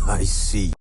I see.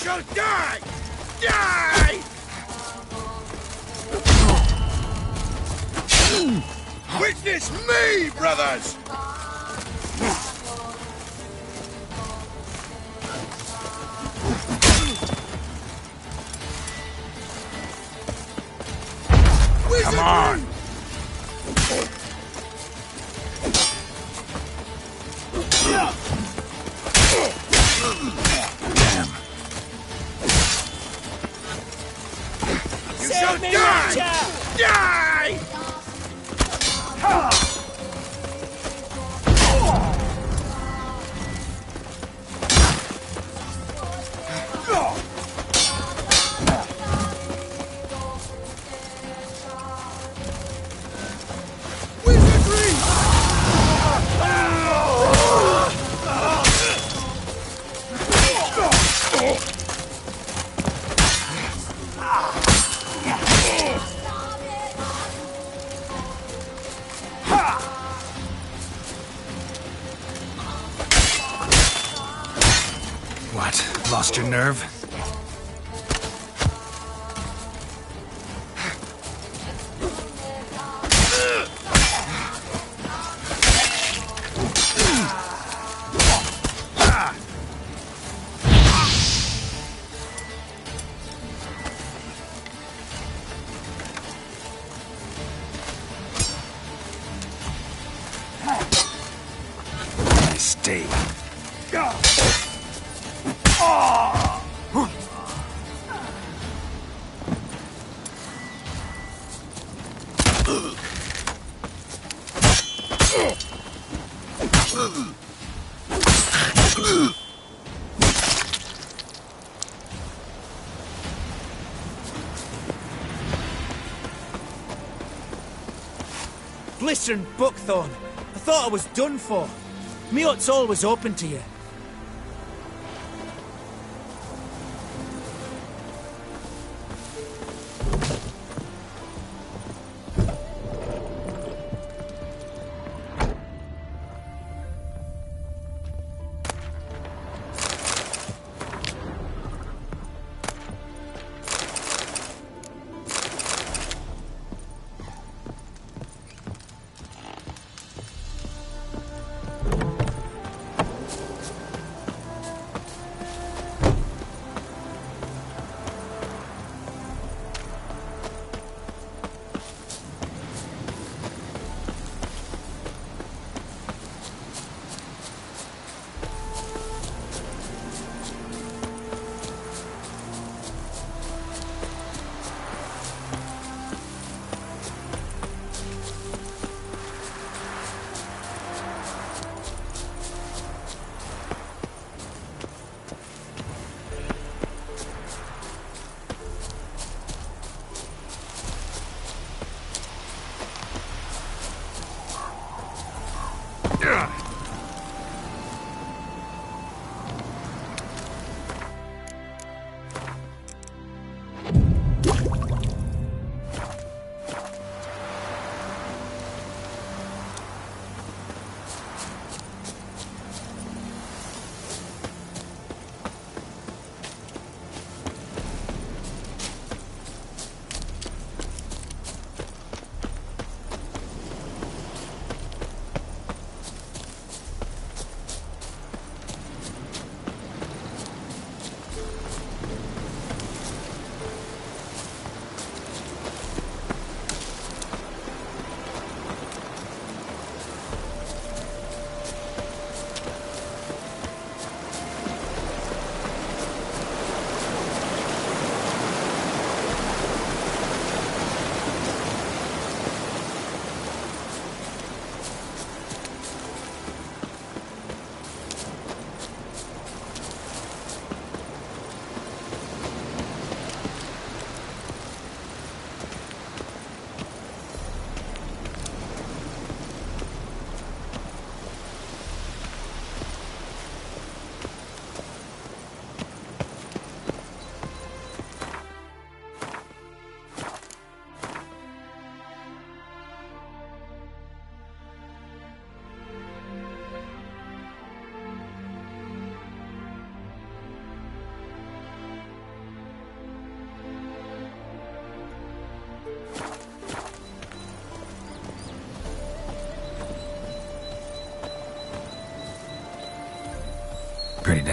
shall die! Die! Witness me, brothers! Come on! Damn. You shall die! Die! What? Lost your nerve? Stay. Listen, Buckthorn, I thought I was done for. Me hut's always open to you.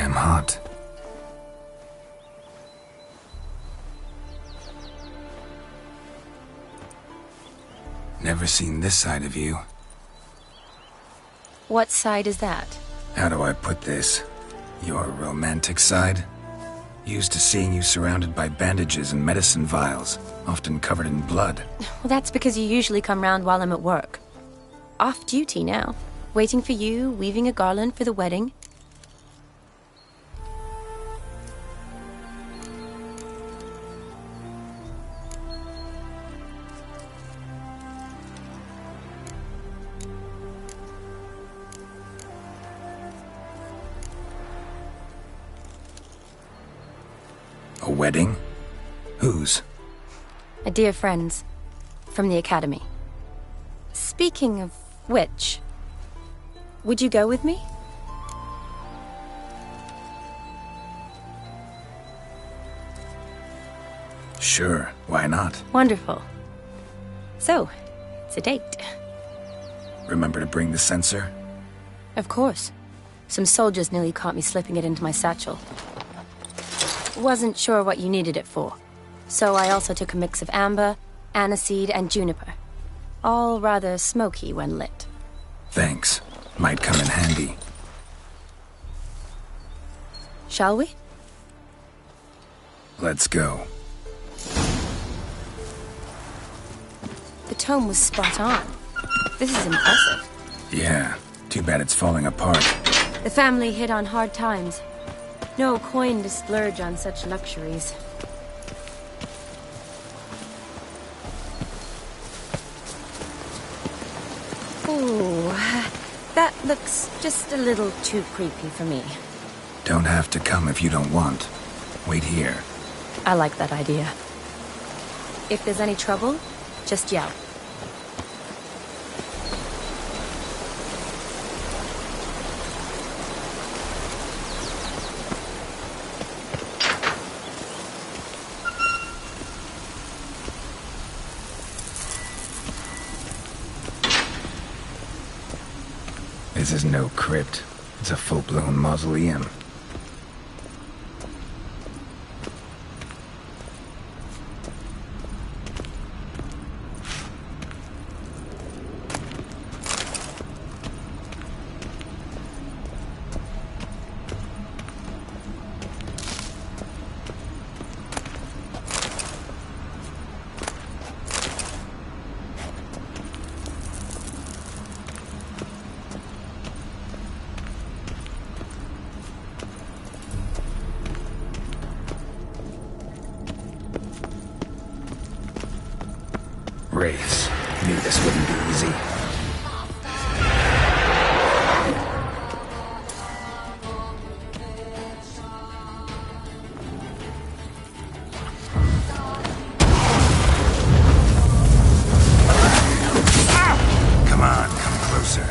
damn hot. Never seen this side of you. What side is that? How do I put this? Your romantic side? Used to seeing you surrounded by bandages and medicine vials, often covered in blood. Well, that's because you usually come round while I'm at work. Off duty now. Waiting for you, weaving a garland for the wedding. A wedding? Whose? A dear friend's. From the academy. Speaking of which, would you go with me? Sure, why not? Wonderful. So, it's a date. Remember to bring the censer? Of course. Some soldiers nearly caught me slipping it into my satchel. Wasn't sure what you needed it for, so I also took a mix of amber, aniseed, and juniper. All rather smoky when lit. Thanks. Might come in handy. Shall we? Let's go. The tome was spot on. This is impressive. Yeah, too bad it's falling apart. The family hit on hard times. No coin to splurge on such luxuries. Ooh, that looks just a little too creepy for me. Don't have to come if you don't want. Wait here. I like that idea. If there's any trouble, just yell. This is no crypt. It's a full-blown mausoleum. Wraiths. Knew this wouldn't be easy. Come on, come closer.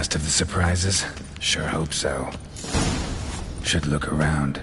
last of the surprises? Sure hope so. Should look around.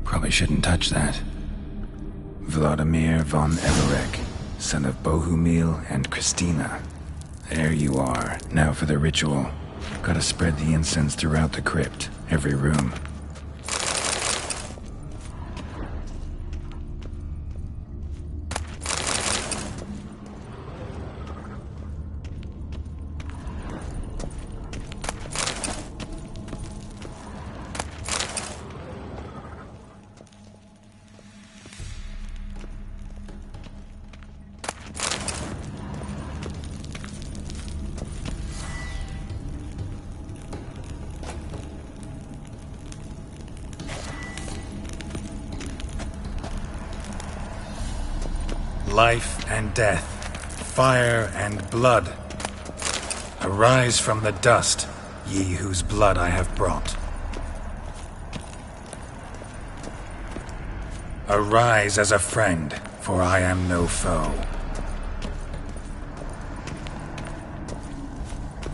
Probably shouldn't touch that. Vladimir von Everec, son of Bohumil and Christina. There you are. Now for the ritual. Gotta spread the incense throughout the crypt, every room. Life and death, fire and blood. Arise from the dust, ye whose blood I have brought. Arise as a friend, for I am no foe.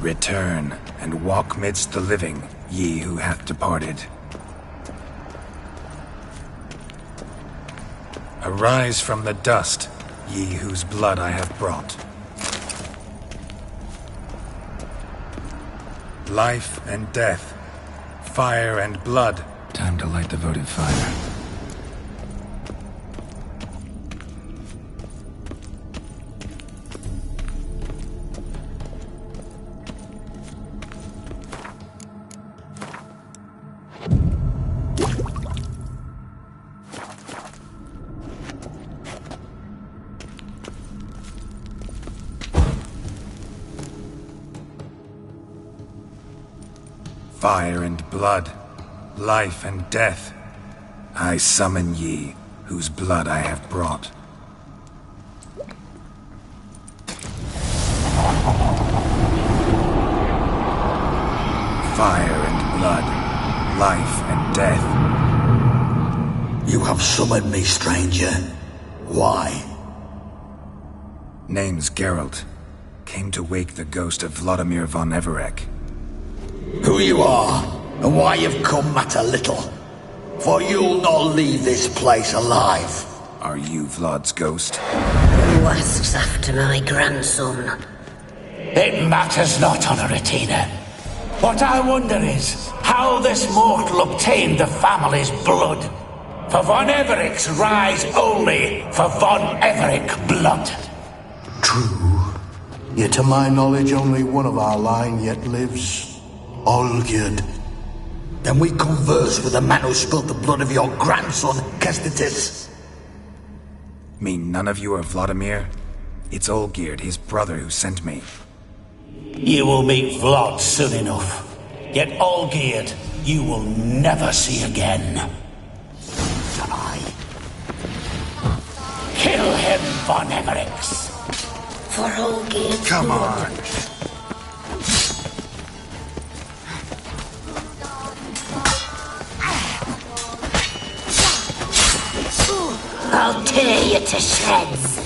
Return and walk midst the living, ye who hath departed. Arise from the dust, ye whose blood I have brought. Life and death, fire and blood. Time to light the votive fire. Fire and blood, life and death, I summon ye, whose blood I have brought. Fire and blood, life and death. You have summoned me, stranger. Why? Name's Geralt. Came to wake the ghost of Vladimir von Everec. Who you are, and why you've come matter little. For you'll not leave this place alive. Are you Vlad's ghost? Who asks after my grandson? It matters not, Honoratina. What I wonder is how this mortal obtained the family's blood. For von Everec's rise only for von Everec blood. True. Yet to my knowledge, only one of our line yet lives. Olgierd. Then we converse with the man who spilled the blood of your grandson, Kestitis. Mean none of you are Vladimir? It's Olgierd, his brother, who sent me. You will meet Vlad soon enough. Yet Olgierd, you will never see again. Die. Kill him, von Everec. For Olgierd's Come blood. on! I'll tear you to shreds.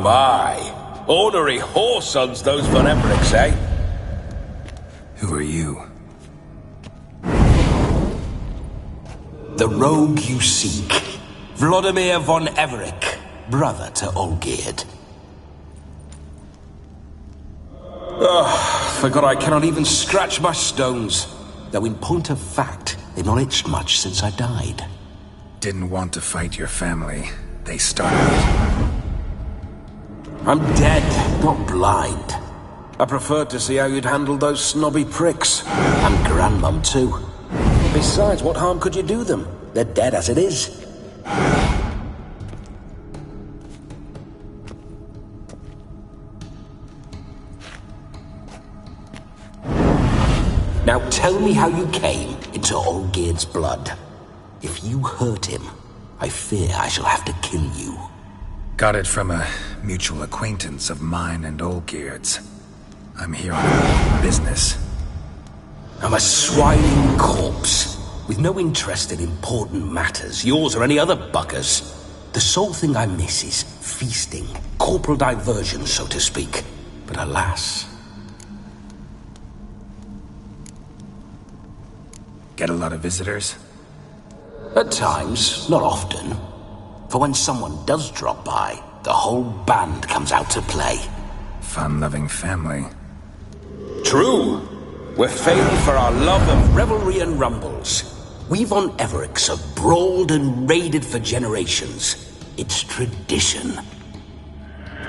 My. Ornery whoresons, those Von Evericks, eh? Who are you? The rogue you seek. Vladimir Von Everec, brother to Olgierd. Forgot I cannot even scratch my stones. Though in point of fact, they've not itched much since I died. Didn't want to fight your family. They started. I'm dead, not blind. I preferred to see how you'd handle those snobby pricks. And Grandmum, too. Besides, what harm could you do them? They're dead as it is. Now tell me how you came into Olgierd's blood. If you hurt him, I fear I shall have to kill you. Got it from a mutual acquaintance of mine and Olgierd's. I'm here on business. I'm a swining corpse, with no interest in important matters, yours or any other buggers. The sole thing I miss is feasting, corporal diversion, so to speak. But alas... Get a lot of visitors? At times, not often. For when someone does drop by, the whole band comes out to play. Fun-loving family. True. We're famed for our love of revelry and rumbles. We Von Evericks have brawled and raided for generations. It's tradition.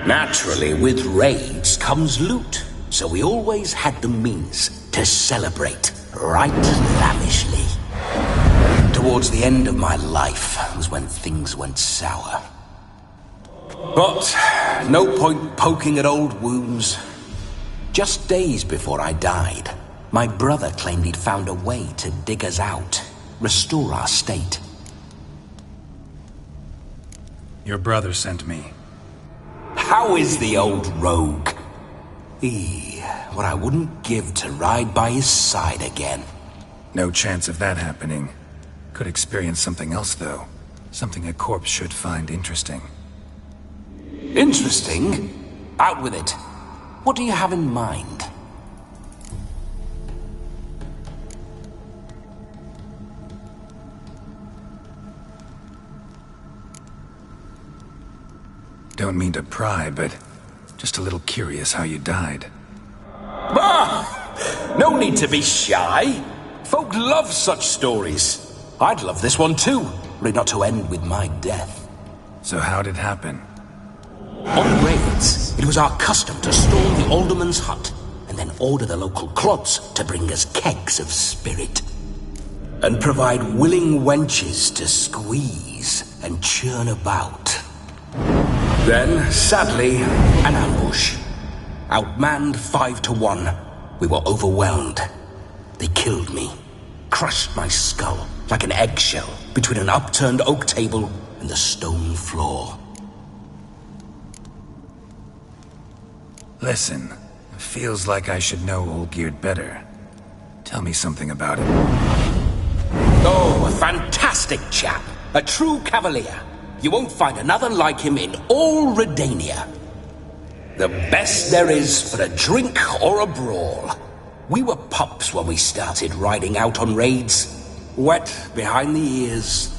Naturally, with raids comes loot, so we always had the means to celebrate right lavishly. Towards the end of my life was when things went sour. But no point poking at old wounds. Just days before I died, my brother claimed he'd found a way to dig us out, restore our state. Your brother sent me. How is the old rogue? What I wouldn't give to ride by his side again. No chance of that happening. Could experience something else, though. Something a corpse should find interesting. Interesting? Out with it. What do you have in mind? Don't mean to pry, but just a little curious how you died. No need to be shy. Folk love such stories. I'd love this one too, were it not to end with my death. So how'd it happen? On raids, it was our custom to storm the alderman's hut, and then order the local clods to bring us kegs of spirit. And provide willing wenches to squeeze and churn about. Then, sadly, an ambush. Outmanned 5-1, we were overwhelmed. They killed me, crushed my skull like an eggshell between an upturned oak table and the stone floor. Listen, it feels like I should know Olgierd better. Tell me something about him. Oh, a fantastic chap. A true cavalier. You won't find another like him in all Redania. The best there is for a drink or a brawl. We were pups when we started riding out on raids. Wet behind the ears.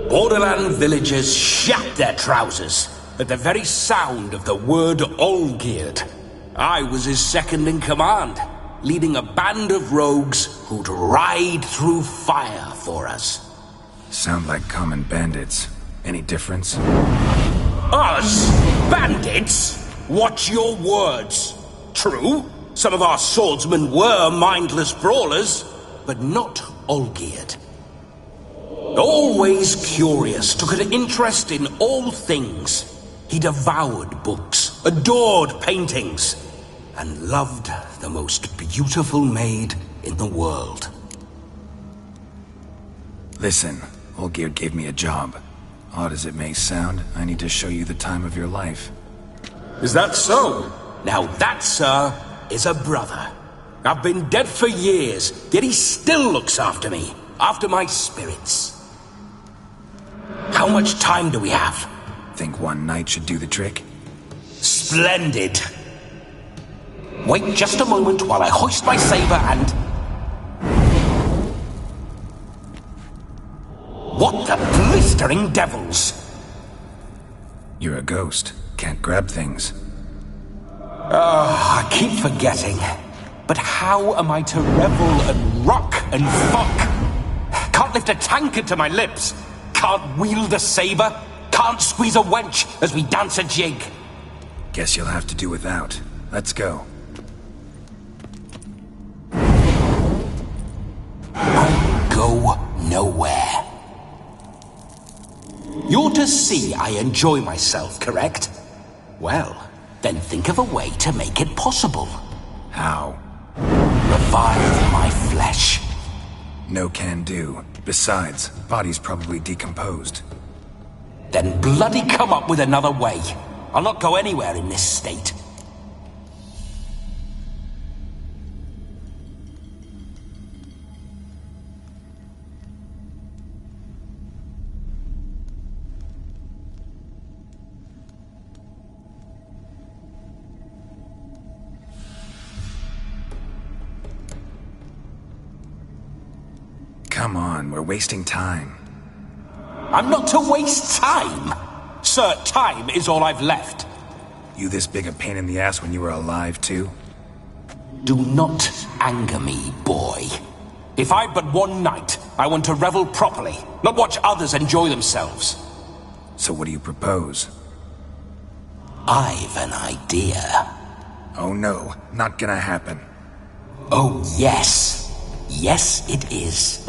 Borderland villagers shat their trousers at the very sound of the word Olgierd. I was his second in command, leading a band of rogues who'd ride through fire for us. Sound like common bandits. Any difference? Us? Bandits? Watch your words. True, some of our swordsmen were mindless brawlers, but not Olgierd. Always curious, took an interest in all things. He devoured books, adored paintings, and loved the most beautiful maid in the world. Listen, Olgierd gave me a job. Odd as it may sound, I need to show you the time of your life. Is that so? Now that, sir, is a brother. I've been dead for years, yet he still looks after me, after my spirits. How much time do we have? Think one night should do the trick? Splendid. Wait just a moment while I hoist my saber and... What the blistering devils? You're a ghost. Can't grab things. I keep forgetting. But how am I to revel and rock and fuck? Can't lift a tankard to my lips. Can't wield a saber. Can't squeeze a wench as we dance a jig. Guess you'll have to do without. Let's go. I'll go nowhere. You're to see I enjoy myself, correct? Well, then think of a way to make it possible. How? Revive my flesh. No can do. Besides, body's probably decomposed. Then bloody come up with another way. I'll not go anywhere in this state. Come on, we're wasting time. I'm not to waste time. Sir, time is all I've left. You this big a pain in the ass when you were alive, too? Do not anger me, boy. If I've but one night, I want to revel properly, not watch others enjoy themselves. So what do you propose? I've an idea. Oh no, not gonna happen. Oh, yes. Yes, it is.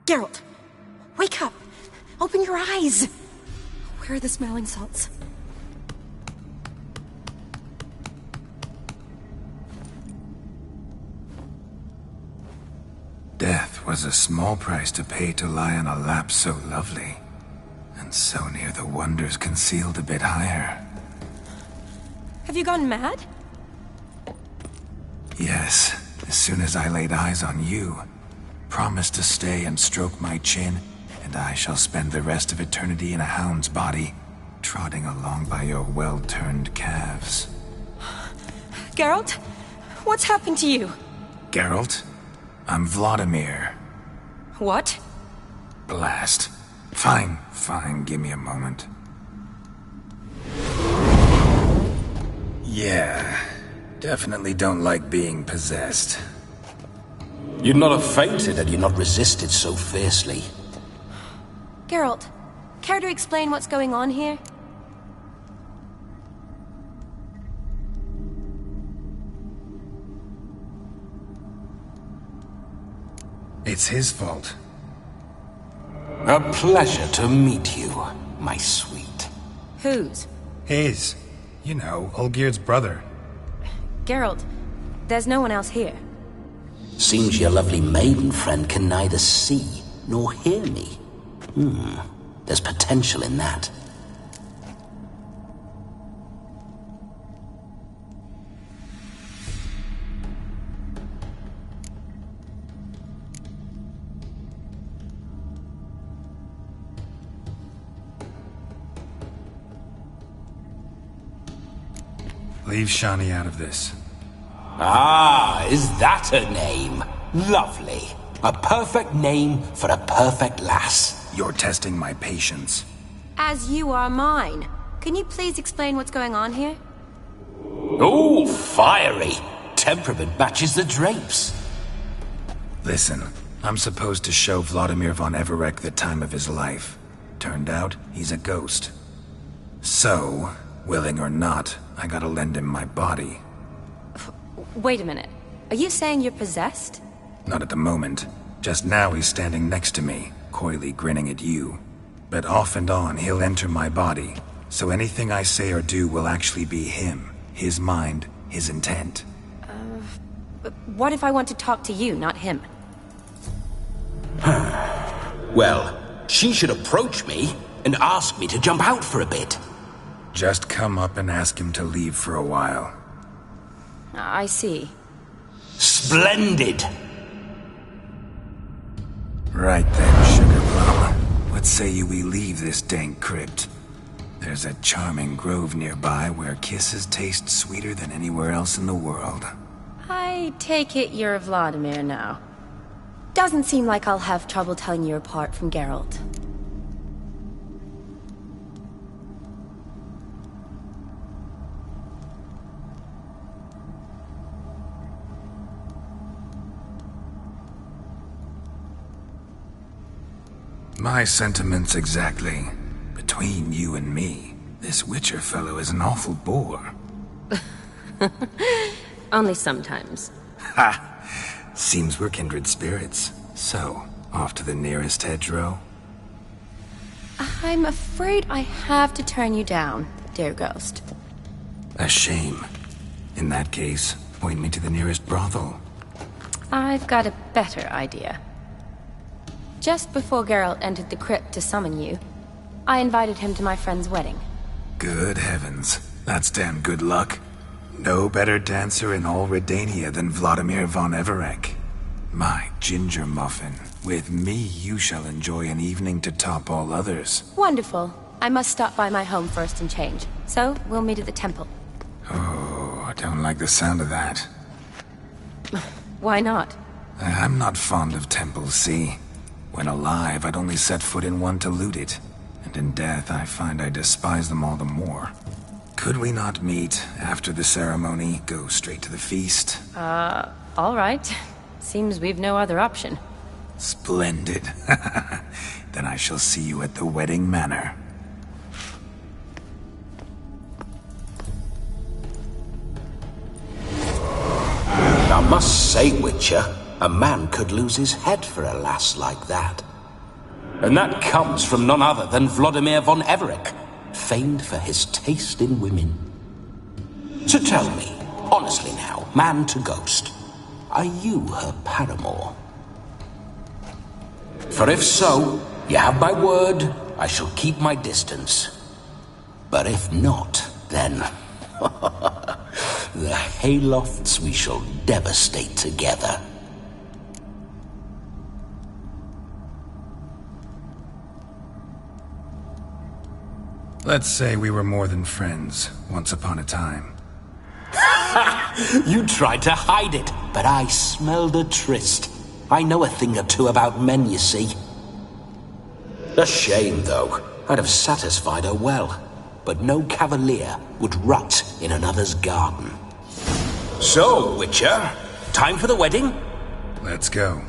Geralt, wake up! Open your eyes! Where are the smelling salts? Death was a small price to pay to lie on a lap so lovely, and so near the wonders concealed a bit higher. Have you gone mad? Yes, as soon as I laid eyes on you, promised to stay and stroke my chin, and I shall spend the rest of eternity in a hound's body, trotting along by your well-turned calves. Geralt, what's happened to you? Geralt, I'm Vladimir. What? Blast. Fine, give me a moment. Yeah, definitely don't like being possessed. You'd not have fainted had you not resisted so fiercely. Geralt, care to explain what's going on here? It's his fault. A pleasure to meet you, my sweet. Whose? His. You know, Olgierd's brother. Geralt, there's no one else here. Seems your lovely maiden friend can neither see nor hear me. There's potential in that. Leave Shani out of this. Ah, is that her name? Lovely. A perfect name for a perfect lass. You're testing my patience. As you are mine. Can you please explain what's going on here? Oh, fiery. Temperament matches the drapes. Listen, I'm supposed to show Vladimir von Everec the time of his life. Turned out, he's a ghost. So, willing or not, I gotta lend him my body. Wait a minute. Are you saying you're possessed? Not at the moment. Just now he's standing next to me, coyly grinning at you. But off and on, he'll enter my body. So anything I say or do will actually be him. His mind, his intent. But what if I want to talk to you, not him? Well, she should approach me and ask me to jump out for a bit. Just come up and ask him to leave for a while. I see. Splendid! Right then, Sugar Plum. What say you we leave this dank crypt? There's a charming grove nearby where kisses taste sweeter than anywhere else in the world. I take it you're Vladimir now. Doesn't seem like I'll have trouble telling you apart from Geralt. My sentiments exactly. Between you and me, this Witcher fellow is an awful bore. Only sometimes. Ha! Seems we're kindred spirits. So, off to the nearest hedgerow? I'm afraid I have to turn you down, dear ghost. A shame. In that case, point me to the nearest brothel. I've got a better idea. Just before Geralt entered the crypt to summon you, I invited him to my friend's wedding. Good heavens. That's damn good luck. No better dancer in all Redania than Vladimir von Everec. My ginger muffin. With me, you shall enjoy an evening to top all others. Wonderful. I must stop by my home first and change. So, we'll meet at the temple. Oh, I don't like the sound of that. Why not? I'm not fond of temples, see? When alive, I'd only set foot in one to loot it. And in death, I find I despise them all the more. Could we not meet after the ceremony, go straight to the feast? All right. Seems we've no other option. Splendid. Then I shall see you at the wedding manor. I must say, Witcher, a man could lose his head for a lass like that. And that comes from none other than Vladimir von Everec, famed for his taste in women. So tell me, honestly now, man to ghost, are you her paramour? For if so, you have my word, I shall keep my distance. But if not, then the haylofts we shall devastate together. Let's say we were more than friends, once upon a time. You tried to hide it, but I smelled a tryst. I know a thing or two about men, you see. A shame, though. I'd have satisfied her well. But no cavalier would rot in another's garden. So, Witcher, time for the wedding? Let's go.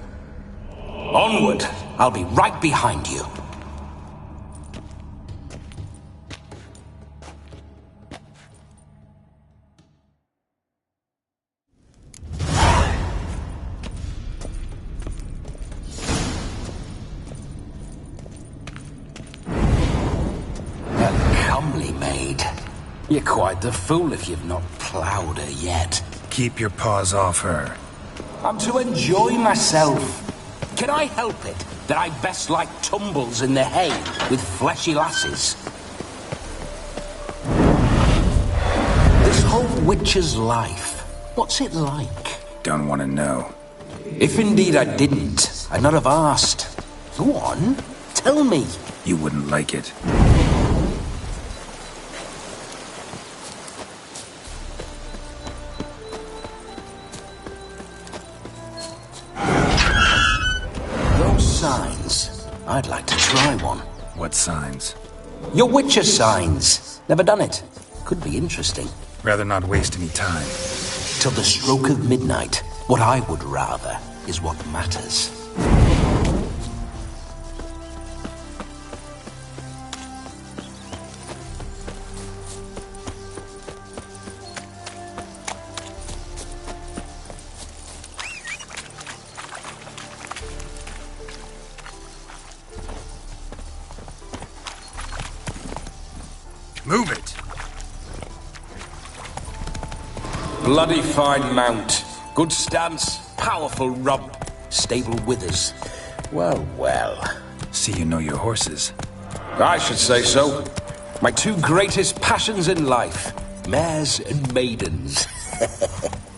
Onward. I'll be right behind you. You're quite the fool if you've not ploughed her yet. Keep your paws off her. I'm to enjoy myself. Can I help it that I best like tumbles in the hay with fleshy lasses? This whole witcher's life, what's it like? Don't want to know. If indeed I didn't, I'd not have asked. Go on, tell me. You wouldn't like it. Signs. I'd like to try one. What signs? Your Witcher signs. Never done it. Could be interesting. Rather not waste any time. Till the stroke of midnight. What I would rather is what matters. Move it! Bloody fine mount. Good stance, powerful rump, stable withers. Well, well. See you know your horses. I should say so. My two greatest passions in life. Mares and maidens.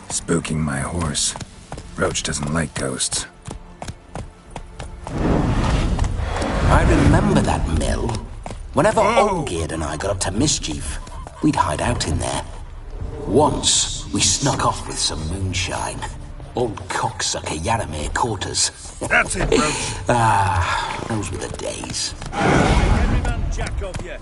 Spooking my horse. Roach doesn't like ghosts. I remember that mill. Whenever Olgierd and I got up to mischief, we'd hide out in there. Once, we snuck off with some moonshine. Old cocksucker Yaramir caught us. That's it, Roach. Those were the days. Every man jack of you.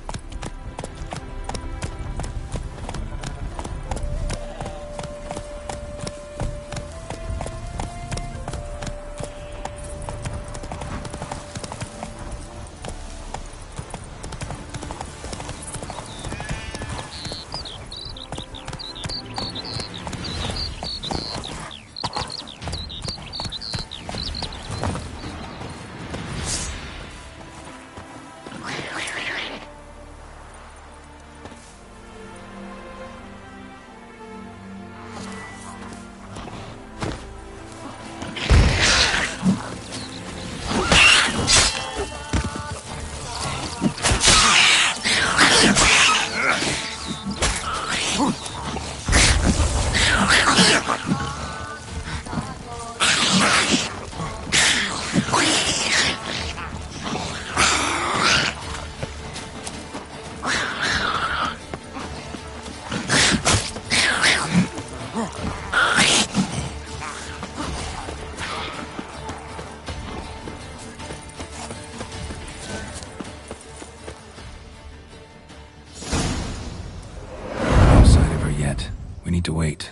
We need to wait.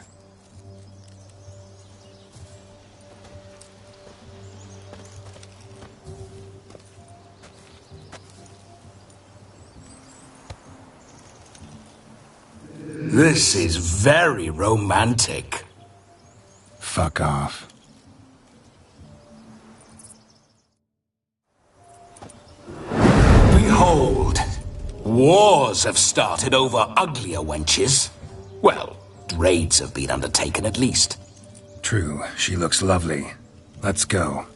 This is very romantic. Fuck off. Behold, wars have started over uglier wenches. Well, raids have been undertaken at least. True, she looks lovely. Let's go.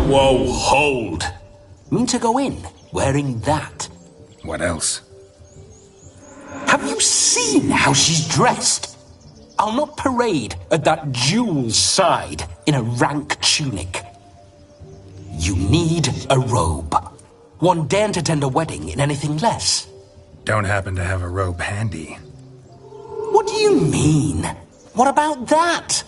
Whoa, hold. Mean to go in, wearing that? What else? Have you seen how she's dressed? I'll not parade at that jewel's side in a rank tunic. You need a robe. One daren't attend a wedding in anything less. Don't happen to have a robe handy. What do you mean? What about that?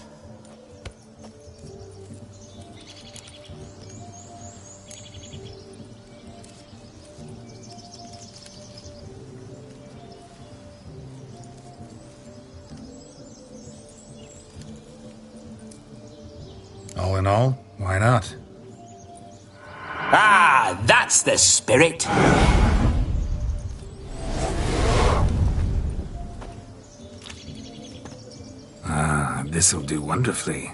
All in all, why not? Ah, that's the spirit. This'll do wonderfully.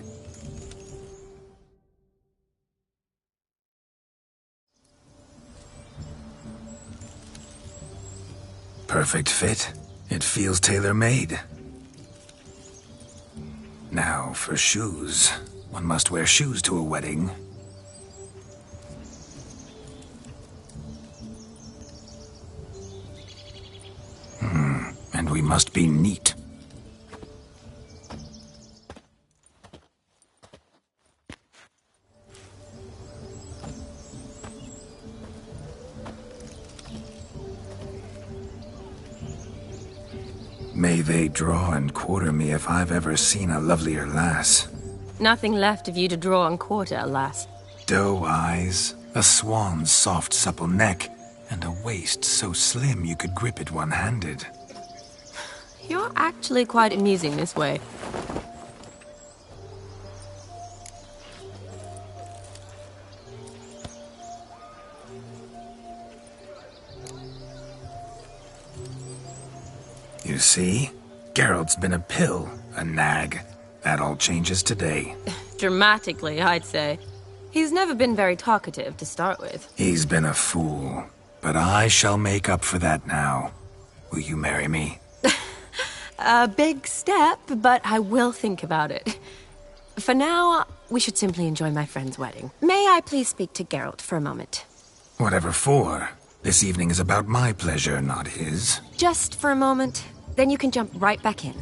Perfect fit. It feels tailor-made. Now for shoes. One must wear shoes to a wedding. And we must be neat. May they draw and quarter me if I've ever seen a lovelier lass. Nothing left of you to draw and quarter, alas. Doe eyes, a swan's soft supple neck, and a waist so slim you could grip it one-handed. You're actually quite amusing this way. You see? Geralt's been a pill, a nag. That all changes today. Dramatically, I'd say. He's never been very talkative to start with. He's been a fool, but I shall make up for that now. Will you marry me? A big step, but I will think about it. For now, we should simply enjoy my friend's wedding. May I please speak to Geralt for a moment? Whatever for. This evening is about my pleasure, not his. Just for a moment, then you can jump right back in.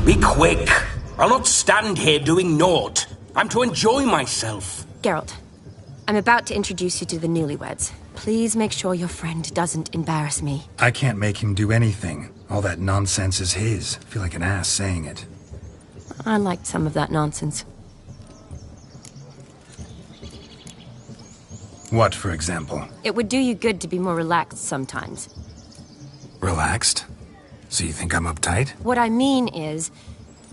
Be quick! I'll not stand here doing naught. I'm to enjoy myself. Geralt, I'm about to introduce you to the newlyweds. Please make sure your friend doesn't embarrass me. I can't make him do anything. All that nonsense is his. I feel like an ass saying it. I liked some of that nonsense. What, for example? It would do you good to be more relaxed sometimes. Relaxed? So you think I'm uptight? What I mean is,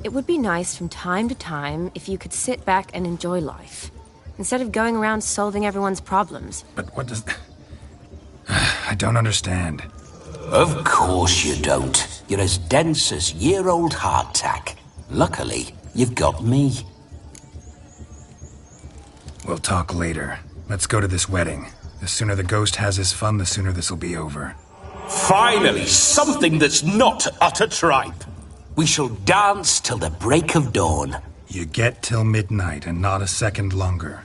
it would be nice from time to time if you could sit back and enjoy life, instead of going around solving everyone's problems. But what does... I don't understand. Of course you don't. You're as dense as year-old hardtack. Luckily, you've got me. We'll talk later. Let's go to this wedding. The sooner the ghost has his fun, the sooner this'll be over. Finally, something that's not utter tripe. We shall dance till the break of dawn. You get till midnight and not a second longer.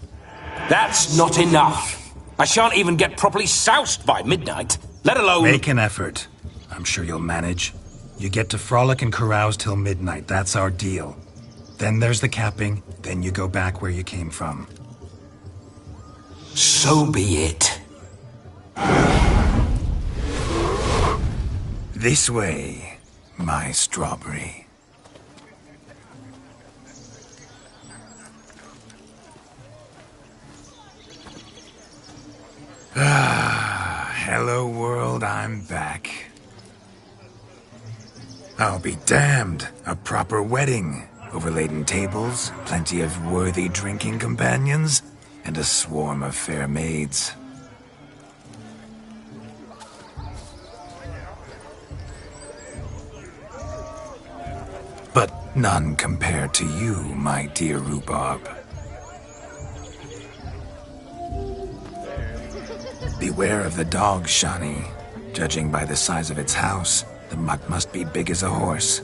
That's not enough. I shan't even get properly soused by midnight, let alone... Make an effort. I'm sure you'll manage. You get to frolic and carouse till midnight. That's our deal. Then there's the capping, then you go back where you came from. So be it. This way, my strawberry. Hello world, I'm back. I'll be damned. A proper wedding. Overladen tables, plenty of worthy drinking companions, and a swarm of fair maids. But none compared to you, my dear rhubarb. Beware of the dog, Shani. Judging by the size of its house, the mutt must be big as a horse.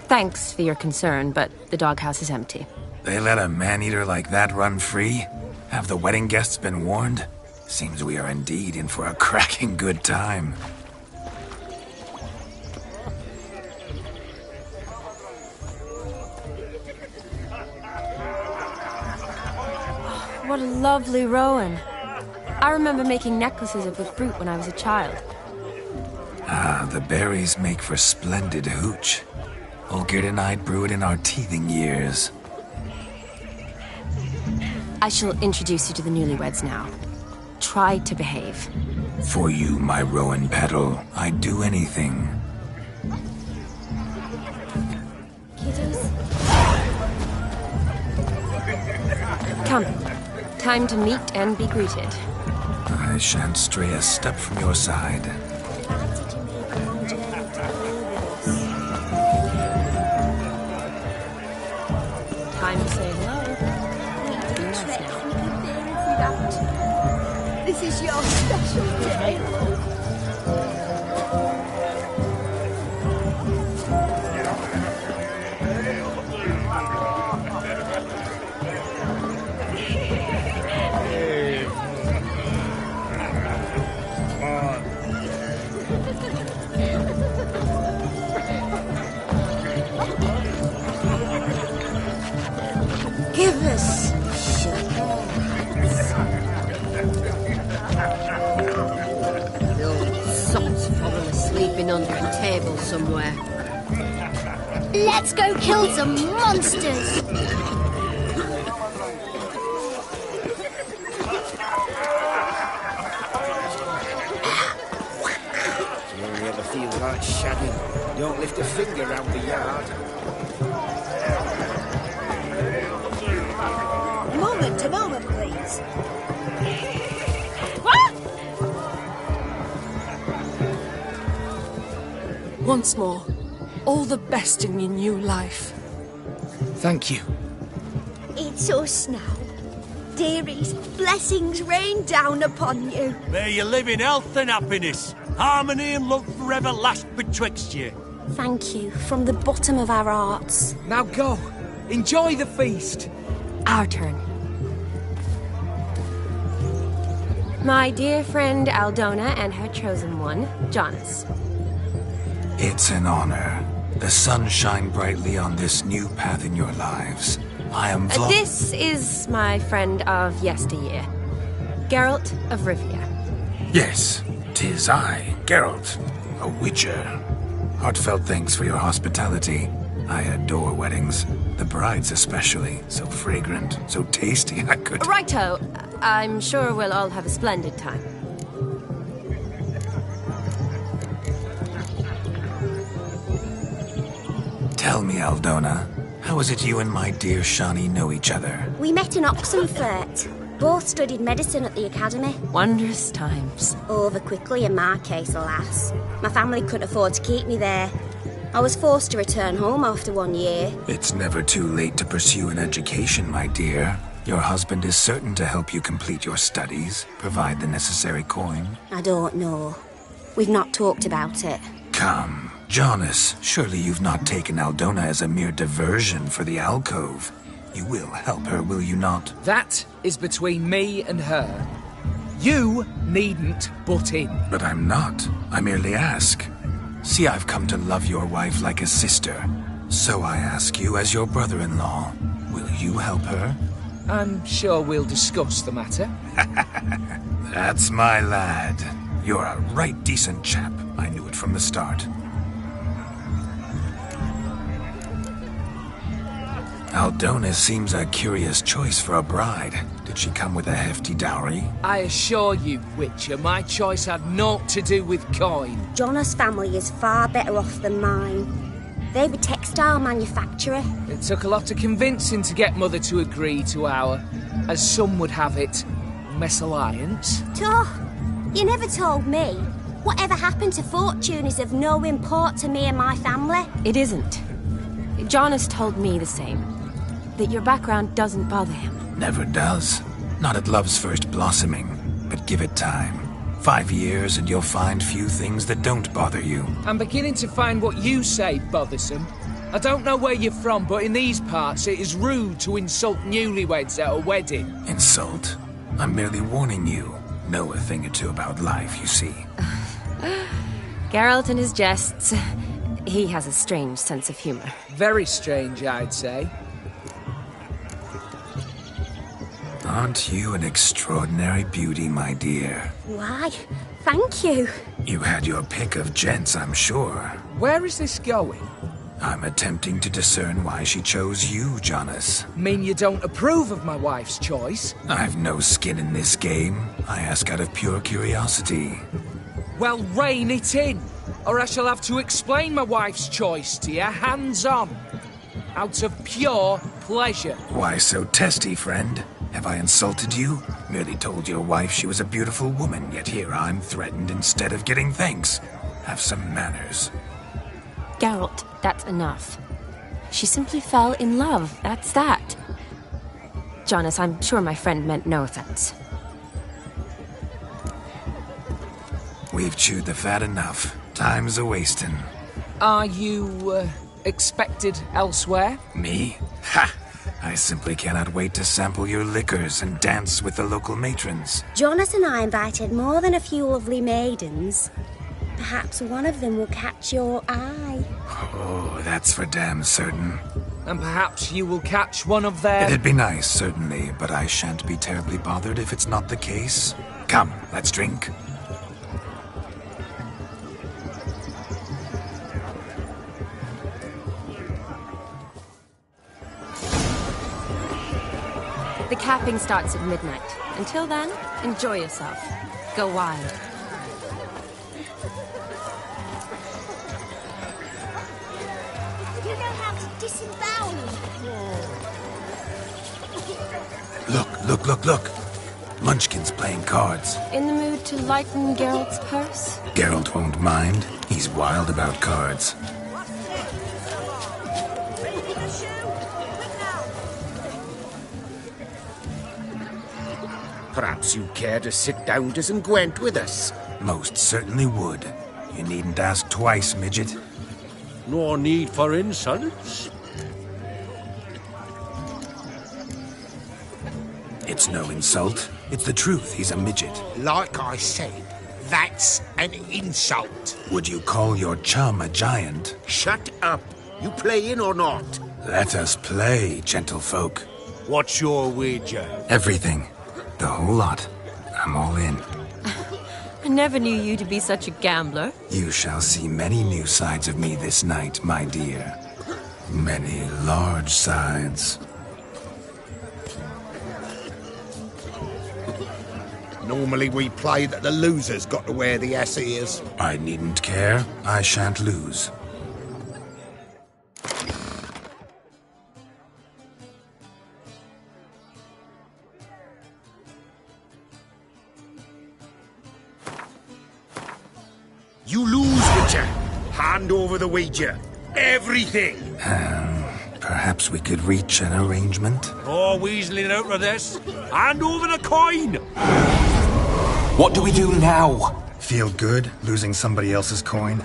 Thanks for your concern, but the doghouse is empty. They let a man-eater like that run free? Have the wedding guests been warned? Seems we are indeed in for a cracking good time. What a lovely rowan. I remember making necklaces of the fruit when I was a child. Ah, the berries make for splendid hooch. Olgerd and I'd brew it in our teething years. I shall introduce you to the newlyweds now. Try to behave. For you, my rowan petal, I'd do anything. Kiddies? Come. Time to meet and be greeted. I shan't stray a step from your side. Time to say hello. Be nice now. This is your special day. Give us The old sot's probably sleeping under a table somewhere. Let's go kill some monsters! You only ever feel like shagging. Don't lift a finger round the yard. A moment, please. Once more, all the best in your new life. Thank you. It's us now. Dearies, blessings rain down upon you. May you live in health and happiness. Harmony and love forever last betwixt you. Thank you from the bottom of our hearts. Now go. Enjoy the feast. Our turn. My dear friend Aldona and her chosen one, Jonas. It's an honor. The sun shine brightly on this new path in your lives. I am This is my friend of yesteryear, Geralt of Rivia. Yes, 'tis I, Geralt, a witcher. Heartfelt thanks for your hospitality. I adore weddings. The brides especially. So fragrant, so tasty, I could... Righto. I'm sure we'll all have a splendid time. Tell me, Aldona, how is it you and my dear Shani know each other? We met in Oxenfurt. Both studied medicine at the academy. Wondrous times. Over quickly in my case, alas. My family couldn't afford to keep me there. I was forced to return home after 1 year. It's never too late to pursue an education, my dear. Your husband is certain to help you complete your studies, provide the necessary coin. I don't know. We've not talked about it. Come, Jonas, surely you've not taken Aldona as a mere diversion for the alcove. You will help her, will you not? That is between me and her. You needn't butt in. But I'm not. I merely ask. See, I've come to love your wife like a sister. So I ask you as your brother-in-law, will you help her? I'm sure we'll discuss the matter. That's my lad. You're a right decent chap. I knew it from the start. Aldona seems a curious choice for a bride. Did she come with a hefty dowry? I assure you, Witcher, my choice had naught to do with coin. Jonas' family is far better off than mine. They're a textile manufacturer. It took a lot of convincing to get Mother to agree to our, as some would have it, mesalliance. You never told me. Whatever happened to fortune is of no import to me and my family. It isn't. Jonas told me the same. That your background doesn't bother him. Never does. Not at love's first blossoming. But give it time. 5 years and you'll find few things that don't bother you. I'm beginning to find what you say bothersome. I don't know where you're from, but in these parts it is rude to insult newlyweds at a wedding. Insult? I'm merely warning you. Know a thing or two about life, you see. Geralt and his jests. He has a strange sense of humor. Very strange, I'd say. Aren't you an extraordinary beauty, my dear? Why, thank you. You had your pick of gents, I'm sure. Where is this going? I'm attempting to discern why she chose you, Jonas. Mean you don't approve of my wife's choice? I've no skin in this game. I ask out of pure curiosity. Well, rein it in, or I shall have to explain my wife's choice to you hands-on. Out of pure pleasure. Why so testy, friend? Have I insulted you? Merely told your wife she was a beautiful woman, yet here I'm threatened instead of getting thanks. Have some manners. Geralt, that's enough. She simply fell in love, that's that. Jonas, I'm sure my friend meant no offense. We've chewed the fat enough. Time's a-wasting. Are you, expected elsewhere? Me? Ha! I simply cannot wait to sample your liquors and dance with the local matrons. Jonas and I invited more than a few lovely maidens. Perhaps one of them will catch your eye. Oh, that's for damn certain. And perhaps you will catch one of their... It'd be nice, certainly, but I shan't be terribly bothered if it's not the case. Come, let's drink. The capping starts at midnight. Until then, enjoy yourself. Go wild. You know how to disembowel me. Look. Munchkin's playing cards. In the mood to lighten Geralt's purse? Geralt won't mind. He's wild about cards. Perhaps you care to sit down to some Gwent with us? Most certainly would. You needn't ask twice, midget. No need for insults. It's no insult. It's the truth. He's a midget. Like I said, that's an insult. Would you call your chum a giant? Shut up. You playing or not? Let us play, gentlefolk. What's your wager? Everything. The whole lot. I'm all in. I never knew you to be such a gambler. You shall see many new sides of me this night, my dear. Many large sides. Normally we play that the loser's got to wear the ass ears. I needn't care. I shan't lose. You lose, Witcher. Hand over the wager. Everything. Perhaps we could reach an arrangement? Oh, weaseling out of this. Hand over the coin! What do we do now? Feel good losing somebody else's coin?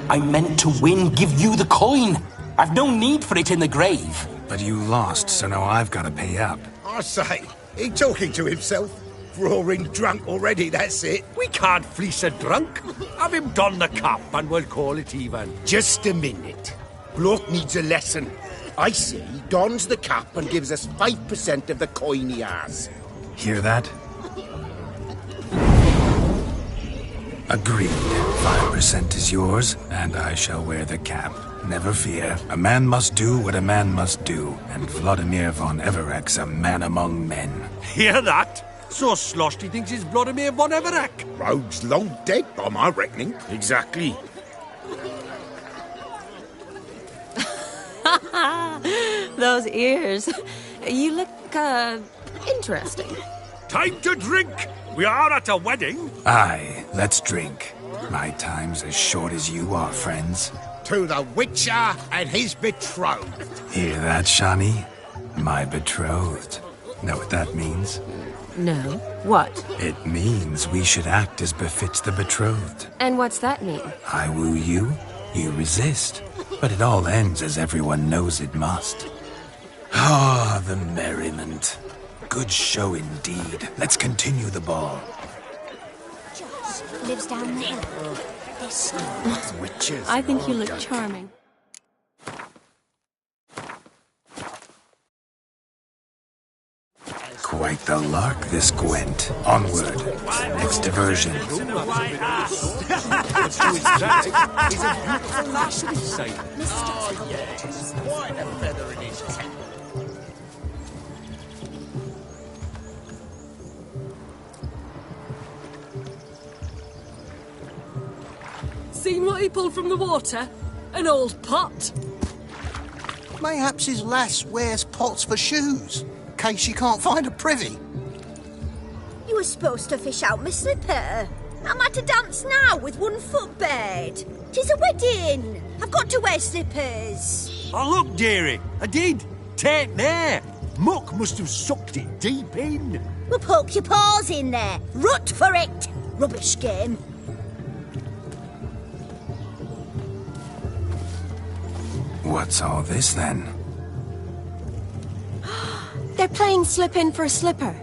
I meant to win, give you the coin. I've no need for it in the grave. But you lost, so now I've got to pay up. I say, he talking to himself. Roaring drunk already, that's it. We can't fleece a drunk. Have him don the cap and we'll call it even. Just a minute. Bloke needs a lesson. I say he dons the cap and gives us 5% of the coin he has. Hear that? Agreed. 5% is yours, and I shall wear the cap. Never fear. A man must do what a man must do, and Vladimir von Everek's a man among men. Hear that? So sloshed he thinks he's Vladimir von Everek. Rogue's long dead, by my reckoning. Exactly. Those ears. You look, interesting. Time to drink! We are at a wedding. Aye, let's drink. My time's as short as you are, friends. To the Witcher and his betrothed. Hear that, Shani? My betrothed. Know what that means? No. What? It means we should act as befits the betrothed. And what's that mean? I woo you, you resist. But it all ends as everyone knows it must. Ah, the merriment. Good show indeed. Let's continue the ball. Joss lives down the hill. This Witches. I think you look charming. Quite the lark, this Gwent. Onward. Next diversion. He's a beautiful lass at his side. Oh, yes. Quite a feather in his cap. Seen what he pulled from the water? An old pot. Mayhaps his lass wears pots for shoes, in case she can't find a privy. You were supposed to fish out my slipper. I'm at a dance now with one foot bared. 'Tis a wedding. I've got to wear slippers. Oh, look, dearie. I did. Take there. Muck must have sucked it deep in. Well, poke your paws in there. Rut for it. Rubbish game. What's all this, then? They're playing slip in for a slipper.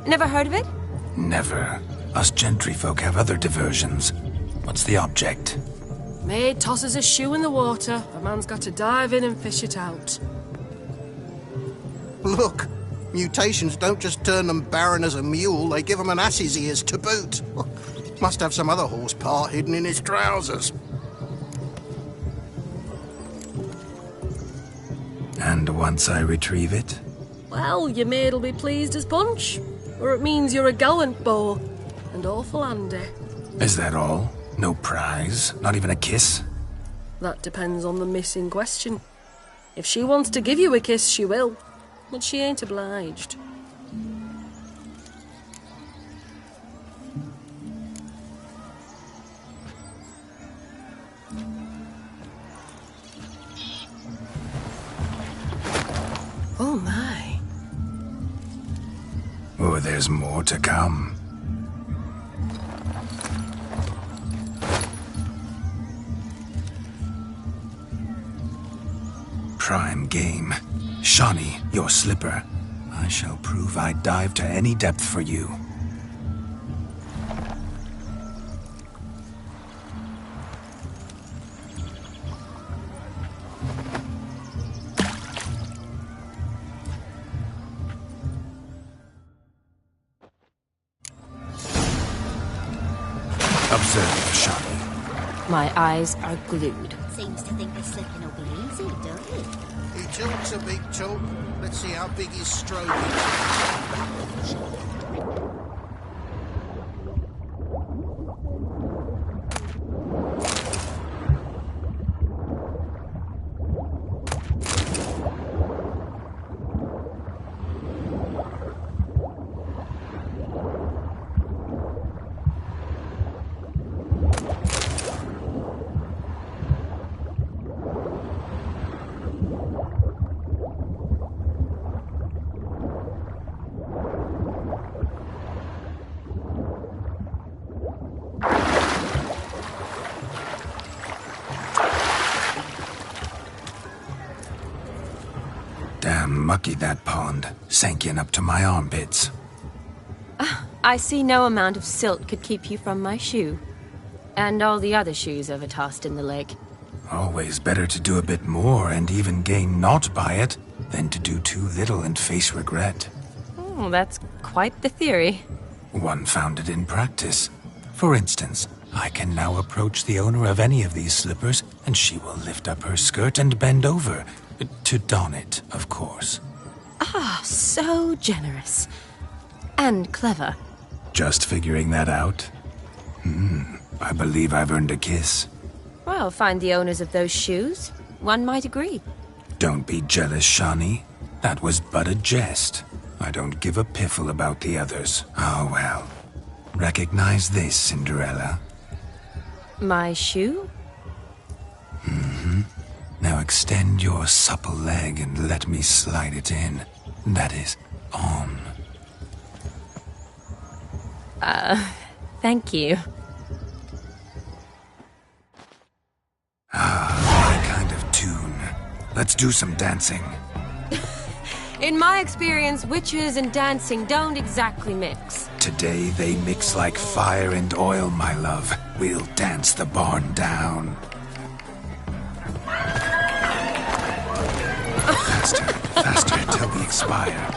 Never heard of it? Never. Us gentry folk have other diversions. What's the object? Maid tosses a shoe in the water. A man's got to dive in and fish it out. Look, mutations don't just turn them barren as a mule, they give them an ass's ears to boot. Must have some other horse part hidden in his trousers. And once I retrieve it? Well, your maid'll be pleased as punch. Or it means you're a gallant beau. And awful handy. Is that all? No prize? Not even a kiss? That depends on the miss in question. If she wants to give you a kiss, she will. But she ain't obliged. Oh my. Oh, there's more to come. prime game. Shawnee, your slipper. I shall prove I'd dive to any depth for you. Observe, Shawnee. My eyes are glued. Seems to think the slipping will be easy, don't it? He talks a big talk. Let's see how big his stroke is. Damn mucky, that pond. Sank in up to my armpits. I see no amount of silt could keep you from my shoe. And all the other shoes overtossed in the lake. Always better to do a bit more and even gain naught by it than to do too little and face regret. Oh, that's quite the theory. One founded in practice. For instance, I can now approach the owner of any of these slippers, and she will lift up her skirt and bend over. To don it, of course. Ah, so generous. And clever. Just figuring that out? I believe I've earned a kiss. Well, find the owners of those shoes. One might agree. Don't be jealous, Shawnee. That was but a jest. I don't give a piffle about the others. Oh, well. Recognize this, Cinderella. My shoe? Now extend your supple leg and let me slide it in. That is, on. Thank you. My kind of tune. Let's do some dancing. In my experience, witches and dancing don't exactly mix. Today they mix like fire and oil, my love. We'll dance the barn down. Faster, faster, till we expire.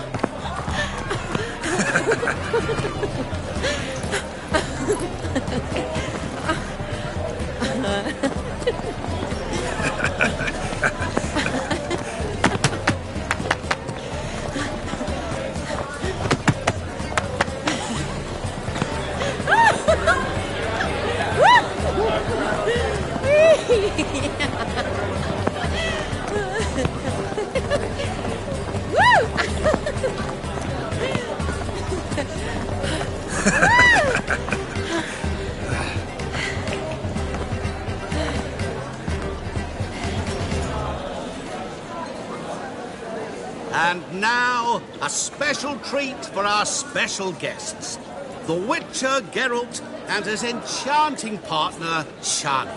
And now, a special treat for our special guests. The Witcher Geralt and his enchanting partner, Shani.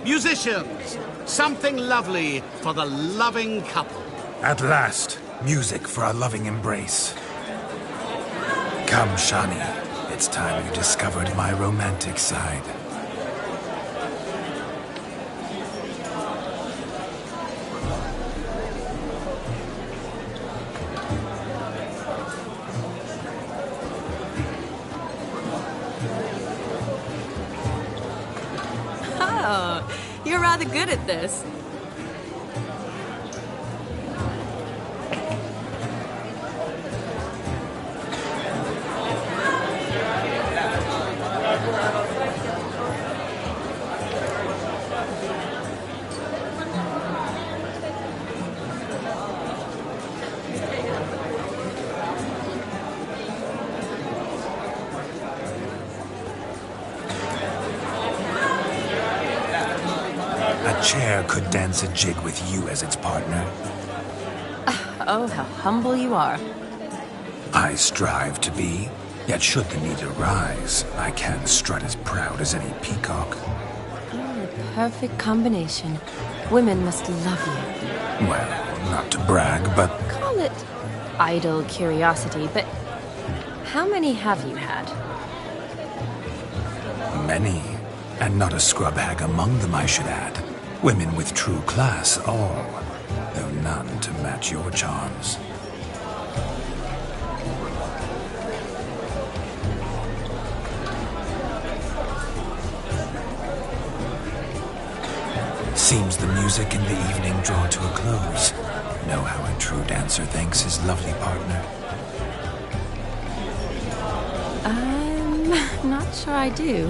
Musicians, something lovely for the loving couple. At last, music for a loving embrace. Come, Shani. It's time you discovered my romantic side. Oh, you're rather good at this. A chair could dance a jig with you as its partner. Oh, how humble you are. I strive to be, yet should the need arise, I can strut as proud as any peacock. Oh, the perfect combination. Women must love you. Well, not to brag, but Call it idle curiosity, but how many have you had? many. And not a scrub hag among them, I should add. Women with true class, all. Though none to match your charms. Seems the music and the evening draw to a close. Know how a true dancer thanks his lovely partner? I'm not sure I do.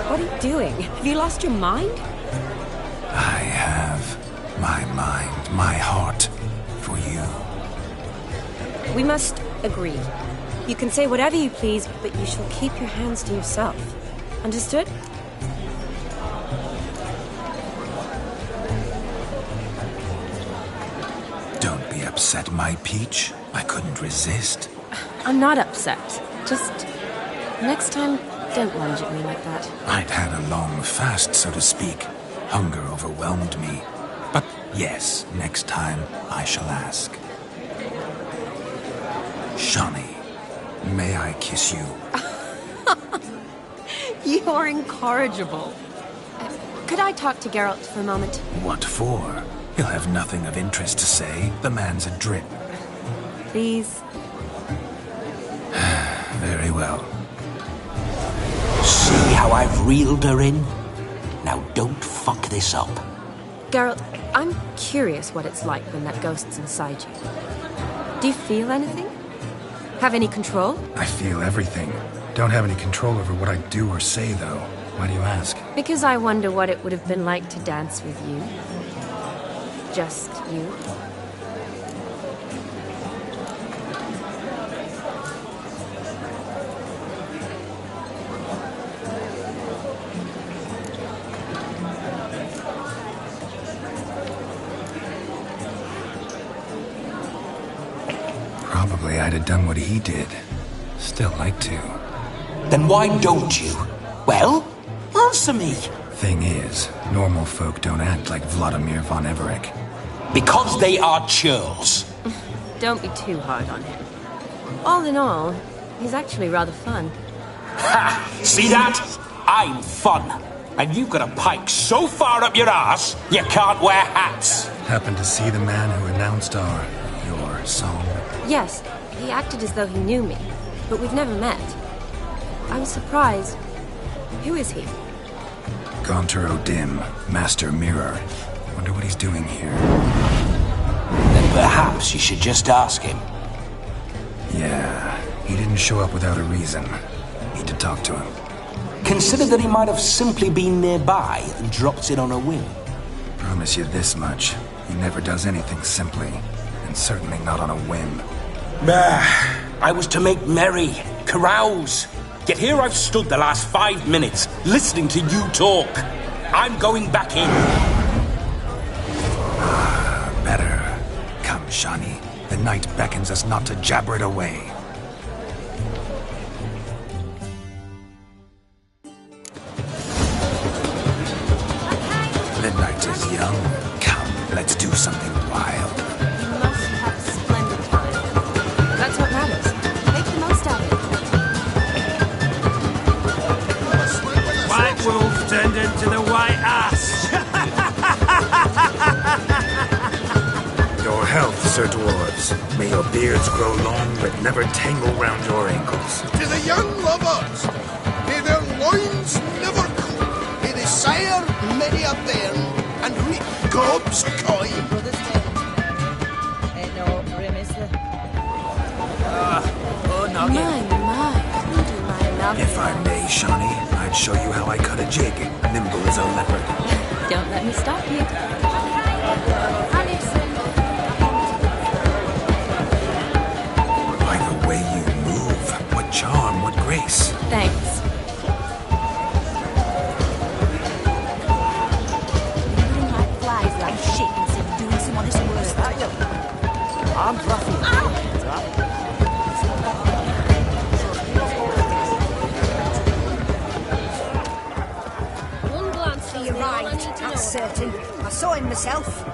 What are you doing? Have you lost your mind? I have my mind, my heart for you. We must agree. You can say whatever you please, but you shall keep your hands to yourself. Understood? Don't be upset, my peach. I couldn't resist. I'm not upset. Just next time, don't lunge at me like that. I'd had a long fast, so to speak. Hunger overwhelmed me. But yes, next time I shall ask. Shani, may I kiss you? You're incorrigible. Could I talk to Geralt for a moment? What for? He'll have nothing of interest to say. The man's adrip. Please? Very well. See how I've reeled her in? Now don't fuck this up. Geralt, I'm curious what it's like when that ghost's inside you. Do you feel anything? Have any control? I feel everything. Don't have any control over what I do or say, though. Why do you ask? Because I wonder what it would have been like to dance with you. Just you. Probably I'd have done what he did. Still like to. Then why don't you? Well, answer me. Thing is, normal folk don't act like Vladimir von Everec. Because they are churls. Don't be too hard on him. All in all, he's actually rather fun. Ha! See that? I'm fun. And you've got a pike so far up your ass, you can't wear hats. Happened to see the man who announced your song? Yes, he acted as though he knew me, but we've never met. I was surprised. Who is he? Gaunter O'Dim, Master Mirror. Wonder what he's doing here. Then perhaps you should just ask him. Yeah, he didn't show up without a reason. Need to talk to him. Consider that he might have simply been nearby and dropped in on a whim. Promise you this much. He never does anything simply, and certainly not on a whim. I was to make merry, carouse. Yet here I've stood the last 5 minutes, listening to you talk. I'm going back in. Better. Come, Shani. The night beckons us not to jabber it away. The night is young. Come, let's do something wild. You must have a splendid time. That's what matters. Make the most of it. White wolf turned into the white ass. Your health, Sir Dwarves. May your beards grow long, but never tangle round your ankles. To the young lovers, may their loins never cool, may they sire many a bairn, and reap gobs of coin. Ain't no rim, is there? My, you do my love. If I may, Shani, I'd show you how I cut a jig, nimble as a leopard. Don't let me stop you. By the way you move, what charm, what grace. Thanks. Moving like flies like shit instead of doing some honest work. I'm Ruffy. certain. I saw him myself.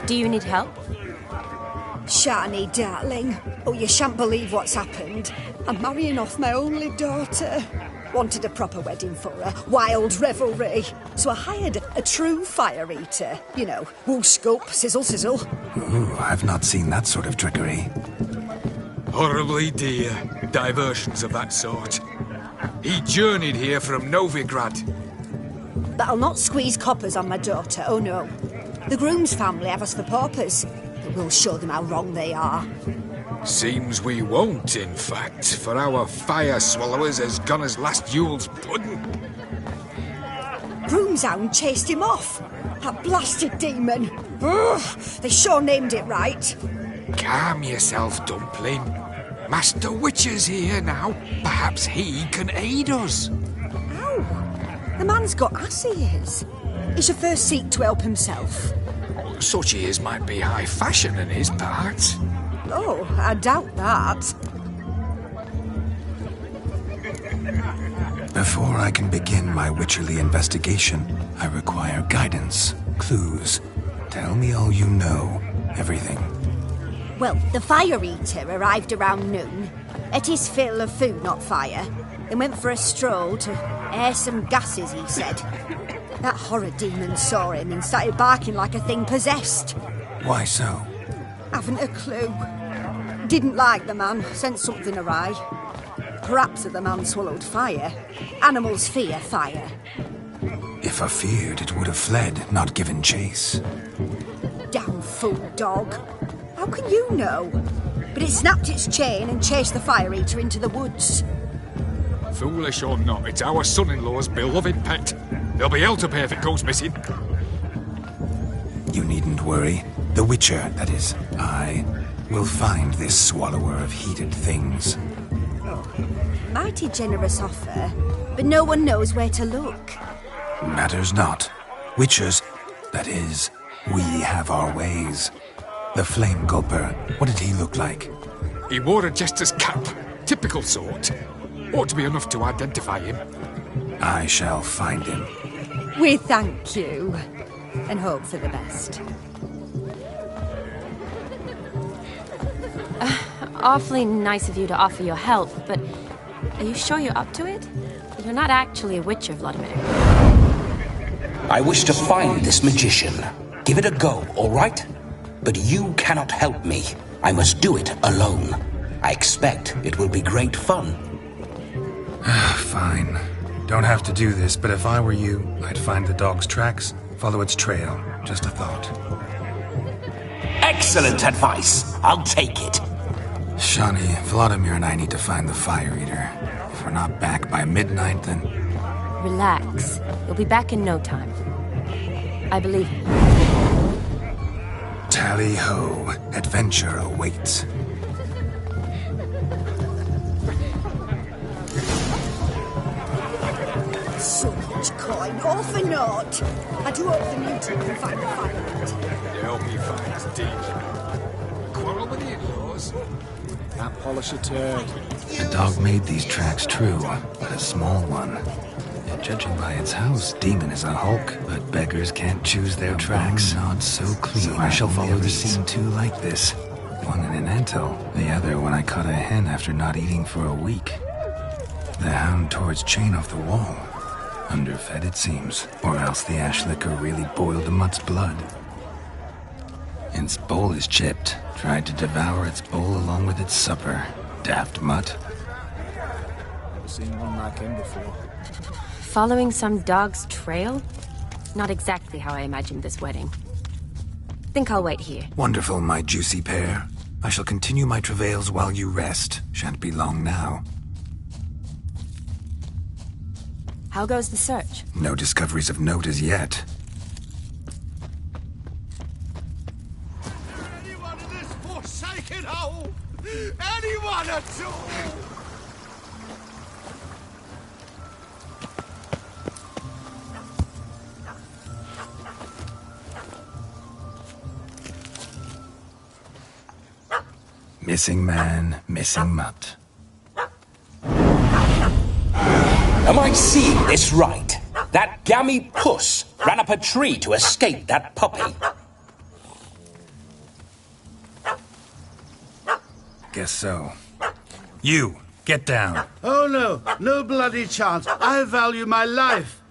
Do you need help? Shani, darling. Oh, you shan't believe what's happened. I'm marrying off my only daughter. Wanted a proper wedding for her. Wild revelry. So I hired a true fire eater. You know, whoosh scope, sizzle sizzle. Ooh, I've not seen that sort of trickery. Horribly dear diversions of that sort. He journeyed here from Novigrad. But I'll not squeeze coppers on my daughter, oh no. The groom's family have us for paupers. But we'll show them how wrong they are. Seems we won't, in fact, for our fire swallowers has gone as last Yule's pudding. Broomshound chased him off. That blasted demon. Ugh, they sure named it right. Calm yourself, Dumpling. Master Witcher's here now. Perhaps he can aid us. Ow! The man's got ass ears. He should first seek to help himself. Such ears might be high fashion in his part. Oh, I doubt that. Before I can begin my witcherly investigation, I require guidance, clues. Tell me all you know, everything. Well, the fire eater arrived around noon. Ate his fill of food, not fire. Then went for a stroll to air some gases, he said. That horror demon saw him and started barking like a thing possessed. Why so? Haven't a clue. Didn't like the man, sent something awry. Perhaps the man swallowed fire. Animals fear fire. If I feared, it would have fled, not given chase. Damn fool dog. How can you know? But it snapped its chain and chased the fire eater into the woods. Foolish or not, it's our son-in-law's beloved pet. There'll be hell to pay if it goes missing. You needn't worry. The Witcher, that is, I, will find this swallower of heated things. Oh, mighty generous offer, but no one knows where to look. Matters not. Witchers, that is, we have our ways. The Flame Gulper, what did he look like? He wore a jester's cap. Typical sort. Ought to be enough to identify him. I shall find him. We thank you, and hope for the best. Awfully nice of you to offer your help, but are you sure you're up to it? You're not actually a witcher, Vladimir. I wish to find this magician. Give it a go, all right? But you cannot help me. I must do it alone. I expect it will be great fun. Fine. Don't have to do this, but if I were you, I'd find the dog's tracks, follow its trail. Just a thought. Excellent advice. I'll take it. Shani, Vladimir and I need to find the fire eater. If we're not back by midnight, then... Relax. You'll be back in no time. I believe you. Tally-ho. Adventure awaits. So much coin, all for naught. I do hope the mutant can find the fire eater. They'll be fine as deep. Quarrel with the in-laws. That polisher turd. The dog made these tracks true, but a small one. Judging by its house, Demon is a hulk, but beggars can't choose their tracks. Not so clean. So I shall follow the scene two like this. One in an anthill, the other when I caught a hen after not eating for a week. The hound tore its chain off the wall. Underfed, it seems, or else the ash liquor really boiled the mutt's blood. Its bowl is chipped. Tried to devour its bowl along with its supper. Daft mutt. Never seen one like him before. Following some dog's trail? Not exactly how I imagined this wedding. Think I'll wait here. Wonderful, my juicy pair. I shall continue my travails while you rest. Shan't be long now. How goes the search? No discoveries of note as yet. Anyone in this forsaken hole? Anyone at all? Missing man, missing mutt. Am I seeing this right? That gammy puss ran up a tree to escape that puppy. Guess so. You, get down. Oh no, no bloody chance. I value my life.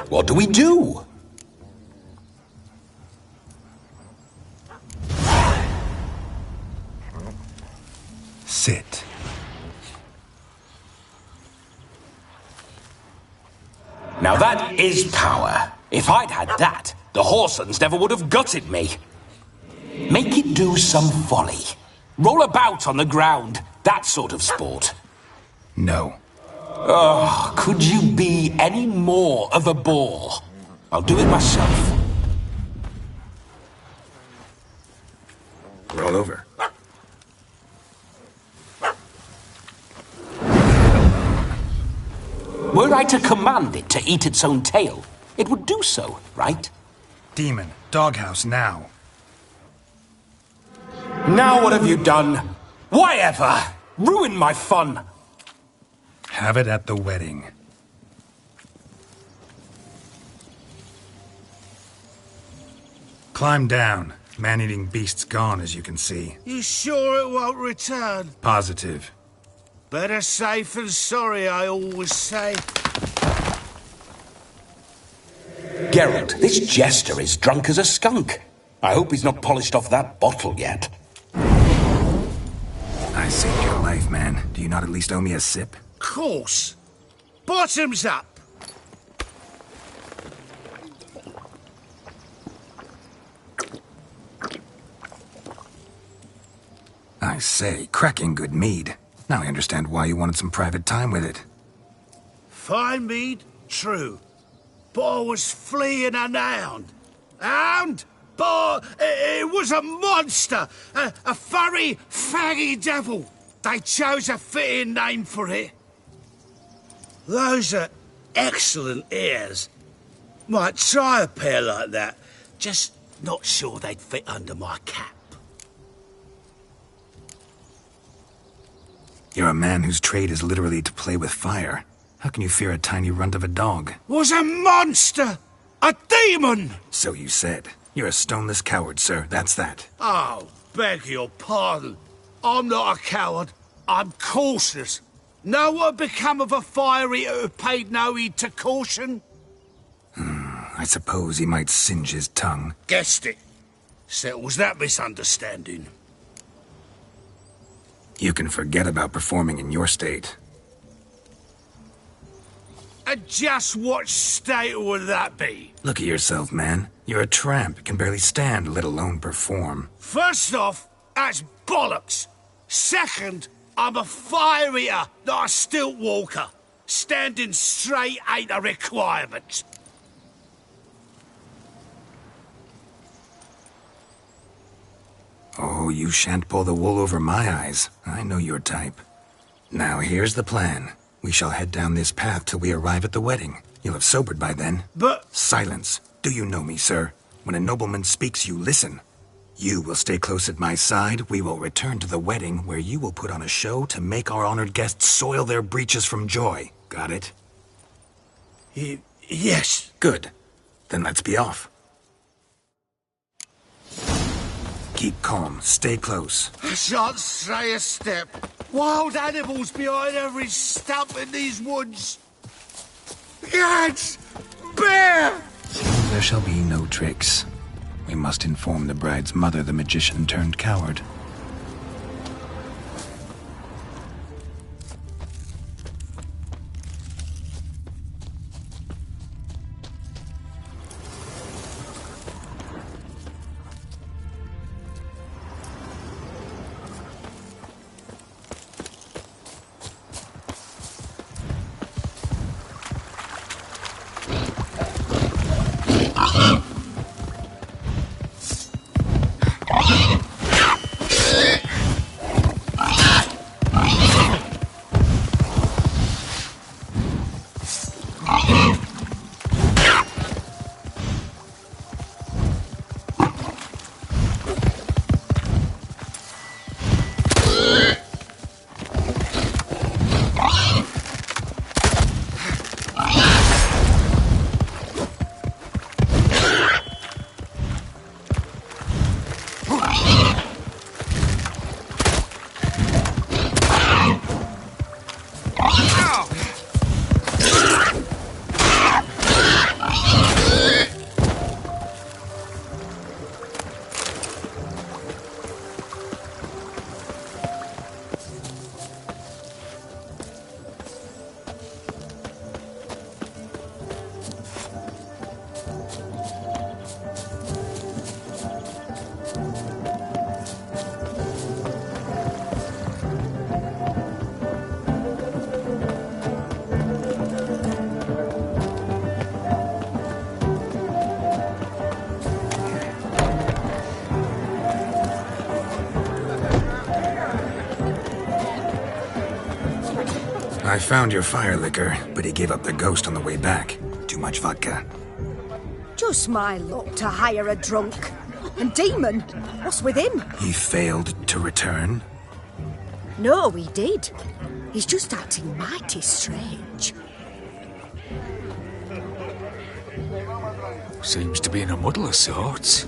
What do we do? Sit. Now that is power. If I'd had that, the Horsons never would have gutted me. Make it do some folly. Roll about on the ground. That sort of sport. No. Oh, could you be any more of a bore? I'll do it myself. Roll over. Were I to command it to eat its own tail, it would do so, right? Demon, doghouse now. Now what have you done? Why ever? Ruin my fun. Have it at the wedding. Climb down. Man-eating beast's gone, as you can see. You sure it won't return? Positive. Better safe than sorry, I always say. Geralt, this jester is drunk as a skunk. I hope he's not polished off that bottle yet. I saved your life, man. Do you not at least owe me a sip? Course. Bottoms up. I say, cracking good mead. Now I understand why you wanted some private time with it. Fine mead, true. But I was fleeing an hound. Hound? But it was a monster. A furry, faggy devil. They chose a fitting name for it. Those are excellent ears. Might try a pair like that. Just not sure they'd fit under my cap. You're a man whose trade is literally to play with fire. How can you fear a tiny runt of a dog? Was a monster! A demon! So you said. You're a stoneless coward, sir. That's that. Oh, beg your pardon. I'm not a coward. I'm cautious. Know what had become of a fire eater who paid no heed to caution? I suppose he might singe his tongue. Guessed it. Settles that misunderstanding. You can forget about performing in your state. And just what state would that be? Look at yourself, man. You're a tramp, can barely stand, let alone perform. First off, that's bollocks. Second, I'm a fire eater, not a stilt walker. Standing straight ain't a requirement. Oh, you shan't pull the wool over my eyes. I know your type. Now here's the plan. We shall head down this path till we arrive at the wedding. You'll have sobered by then. But... Silence. Do you know me, sir? When a nobleman speaks, you listen. You will stay close at my side. We will return to the wedding, where you will put on a show to make our honored guests soil their breeches from joy. Got it? Yes. Good. Then let's be off. Keep calm. Stay close. I shan't stray a step. Wild animals behind every stump in these woods. Cats! Bear! There shall be no tricks. We must inform the bride's mother the magician turned coward. I found your fire liquor, but he gave up the ghost on the way back. Too much vodka. Just my luck to hire a drunk. And Demon, what's with him? He failed to return? No, he did. He's just acting mighty strange. Seems to be in a muddle of sorts.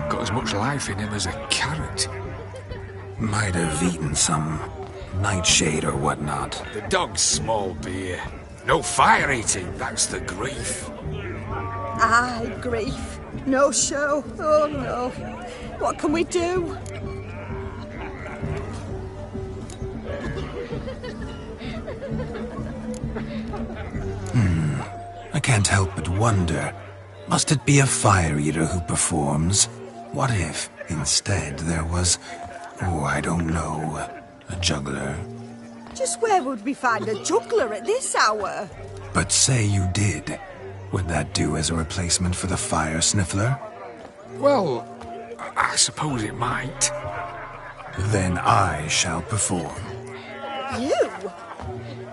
Got as much life in him as a carrot. Might have eaten some nightshade or whatnot. The dog's small beer. No fire eating, that's the grief. Aye, grief. No show. Oh no. What can we do? I can't help but wonder. Must it be a fire eater who performs? What if, instead, there was... oh, I don't know... a juggler? Just where would we find a juggler at this hour? But say you did. Would that do as a replacement for the fire sniffler? Well, I suppose it might. Then I shall perform. You?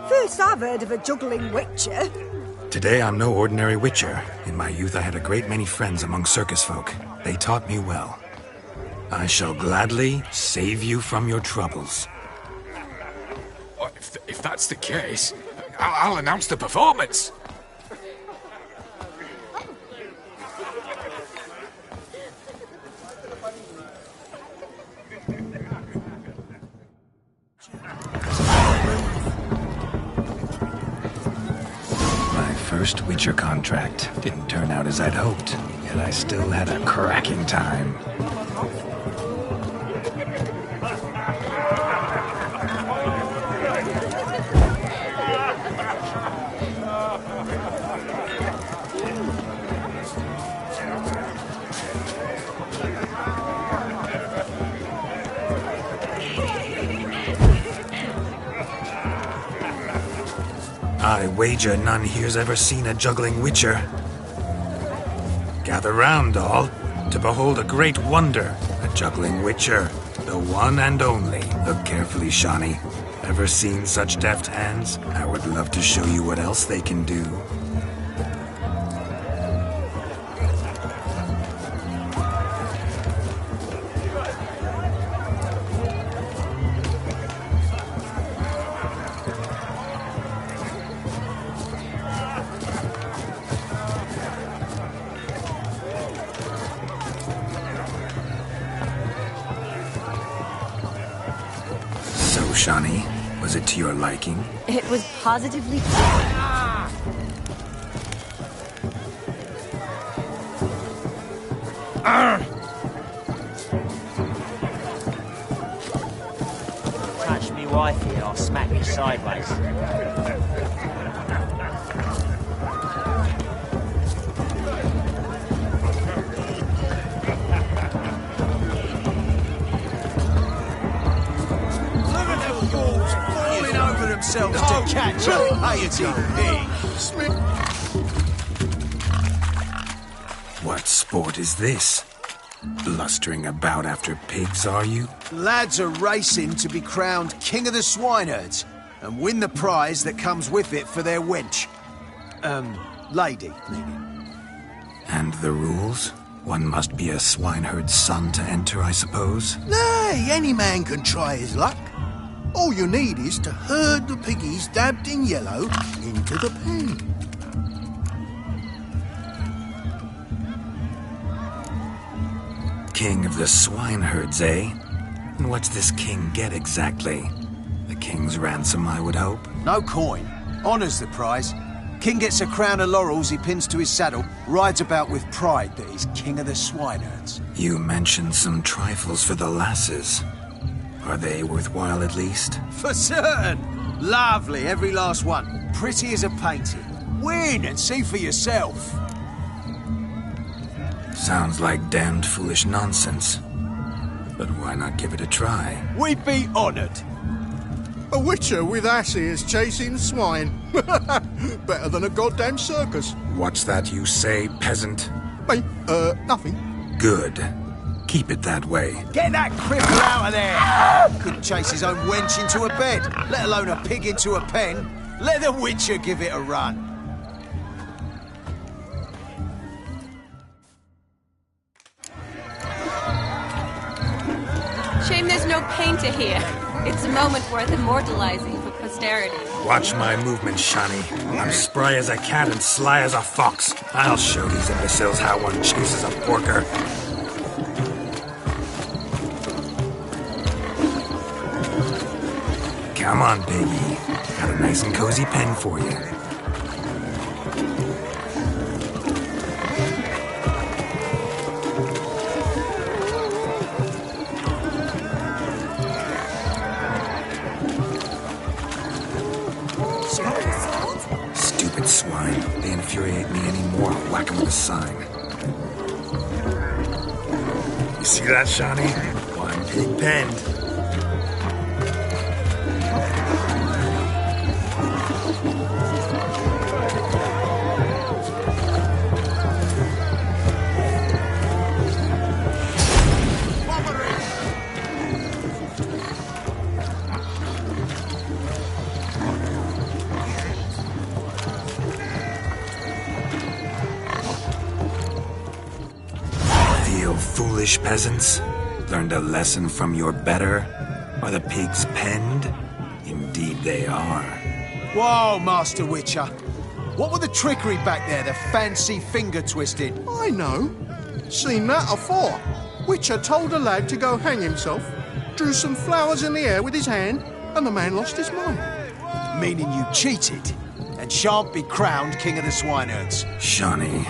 First I've heard of a juggling witcher. Today I'm no ordinary witcher. In my youth I had a great many friends among circus folk. They taught me well. I shall gladly save you from your troubles. If that's the case, I'll announce the performance. First Witcher contract. Didn't turn out as I'd hoped, yet I still had a cracking time. I wager none here's ever seen a juggling witcher. Gather round, all, to behold a great wonder, a juggling witcher, the one and only. Look carefully, Shawnee. Ever seen such deft hands? I would love to show you what else they can do. Shawnee, was it to your liking? It was positively... Touch me wifey and I'll smack you sideways. Themselves to catch a piety pig. What sport is this? Blustering about after pigs, are you? Lads are racing to be crowned King of the Swineherds and win the prize that comes with it for their wench. Lady, meaning. And the rules? One must be a swineherd's son to enter, I suppose? Nay, any man can try his luck. All you need is to herd the piggies dabbed in yellow into the pen. King of the swineherds, eh? And what's this king get exactly? The king's ransom, I would hope? No coin. Honours the prize. King gets a crown of laurels he pins to his saddle, rides about with pride that he's king of the swineherds. You mentioned some trifles for the lasses. Are they worthwhile at least? For certain! Lovely, every last one. Pretty as a painting. Win and see for yourself. Sounds like damned foolish nonsense. But why not give it a try? We'd be honoured. A witcher with asses chasing swine. Better than a goddamn circus. What's that you say, peasant? Hey, nothing. Good. Keep it that way. Get that cripple out of there! Couldn't chase his own wench into a bed, let alone a pig into a pen. Let the Witcher give it a run. Shame there's no painter here. It's a moment worth immortalizing for posterity. Watch my movements, Shani. I'm spry as a cat and sly as a fox. I'll show these imbeciles how one chases a porker. Come on, Piggy. Got a nice and cozy pen for you. Stupid swine. They infuriate me anymore. I'll whack 'em with a sign. You see that, Shani? One pig penned. Foolish peasants, learned a lesson from your better? Are the pigs penned? Indeed they are. Whoa, Master Witcher. What were the trickery back there, the fancy finger twisting? I know. Seen that afore. Witcher told a lad to go hang himself, drew some flowers in the air with his hand, and the man lost his mind. Meaning you cheated, and shan't be crowned King of the Swineherds. Shani,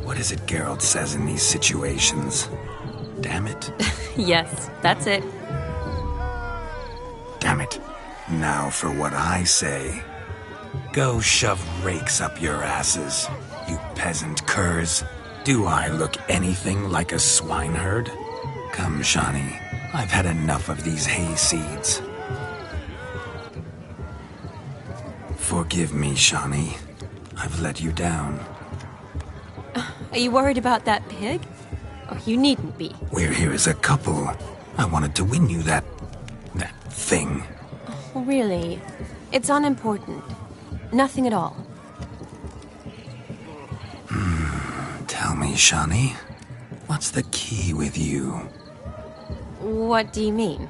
what is it Geralt says in these situations? Damn it. Yes, that's it. Damn it. Now for what I say. Go shove rakes up your asses, you peasant curs. Do I look anything like a swineherd? Come, Shani. I've had enough of these hay seeds. Forgive me, Shani. I've let you down. Are you worried about that pig? Oh, you needn't be. We're here as a couple. I wanted to win you that thing. Oh, really? It's unimportant. Nothing at all. Tell me, Shani, what's the key with you? What do you mean?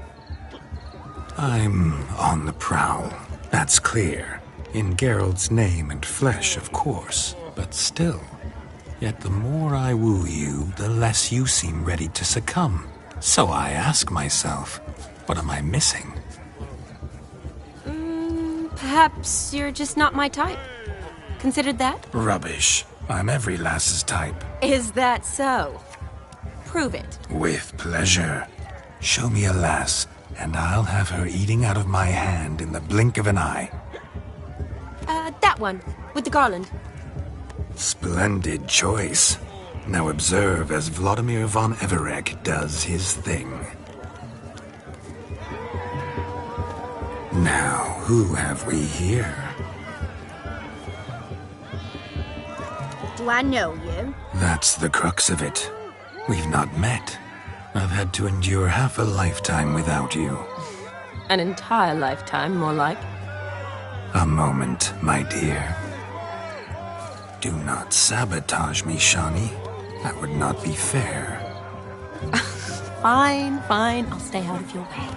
I'm on the prowl. That's clear. In Geralt's name and flesh, of course. But still. Yet the more I woo you, the less you seem ready to succumb. So I ask myself, what am I missing? Perhaps you're just not my type. Considered that? Rubbish. I'm every lass's type. Is that so? Prove it. With pleasure. Show me a lass, and I'll have her eating out of my hand in the blink of an eye. That one, with the garland. Splendid choice. Now observe as Vladimir von Everec does his thing. Now, who have we here? Do I know you? That's the crux of it. We've not met. I've had to endure half a lifetime without you. An entire lifetime, more like. A moment, my dear. Do not sabotage me, Shani. That would not be fair. Fine, fine. I'll stay out of your way.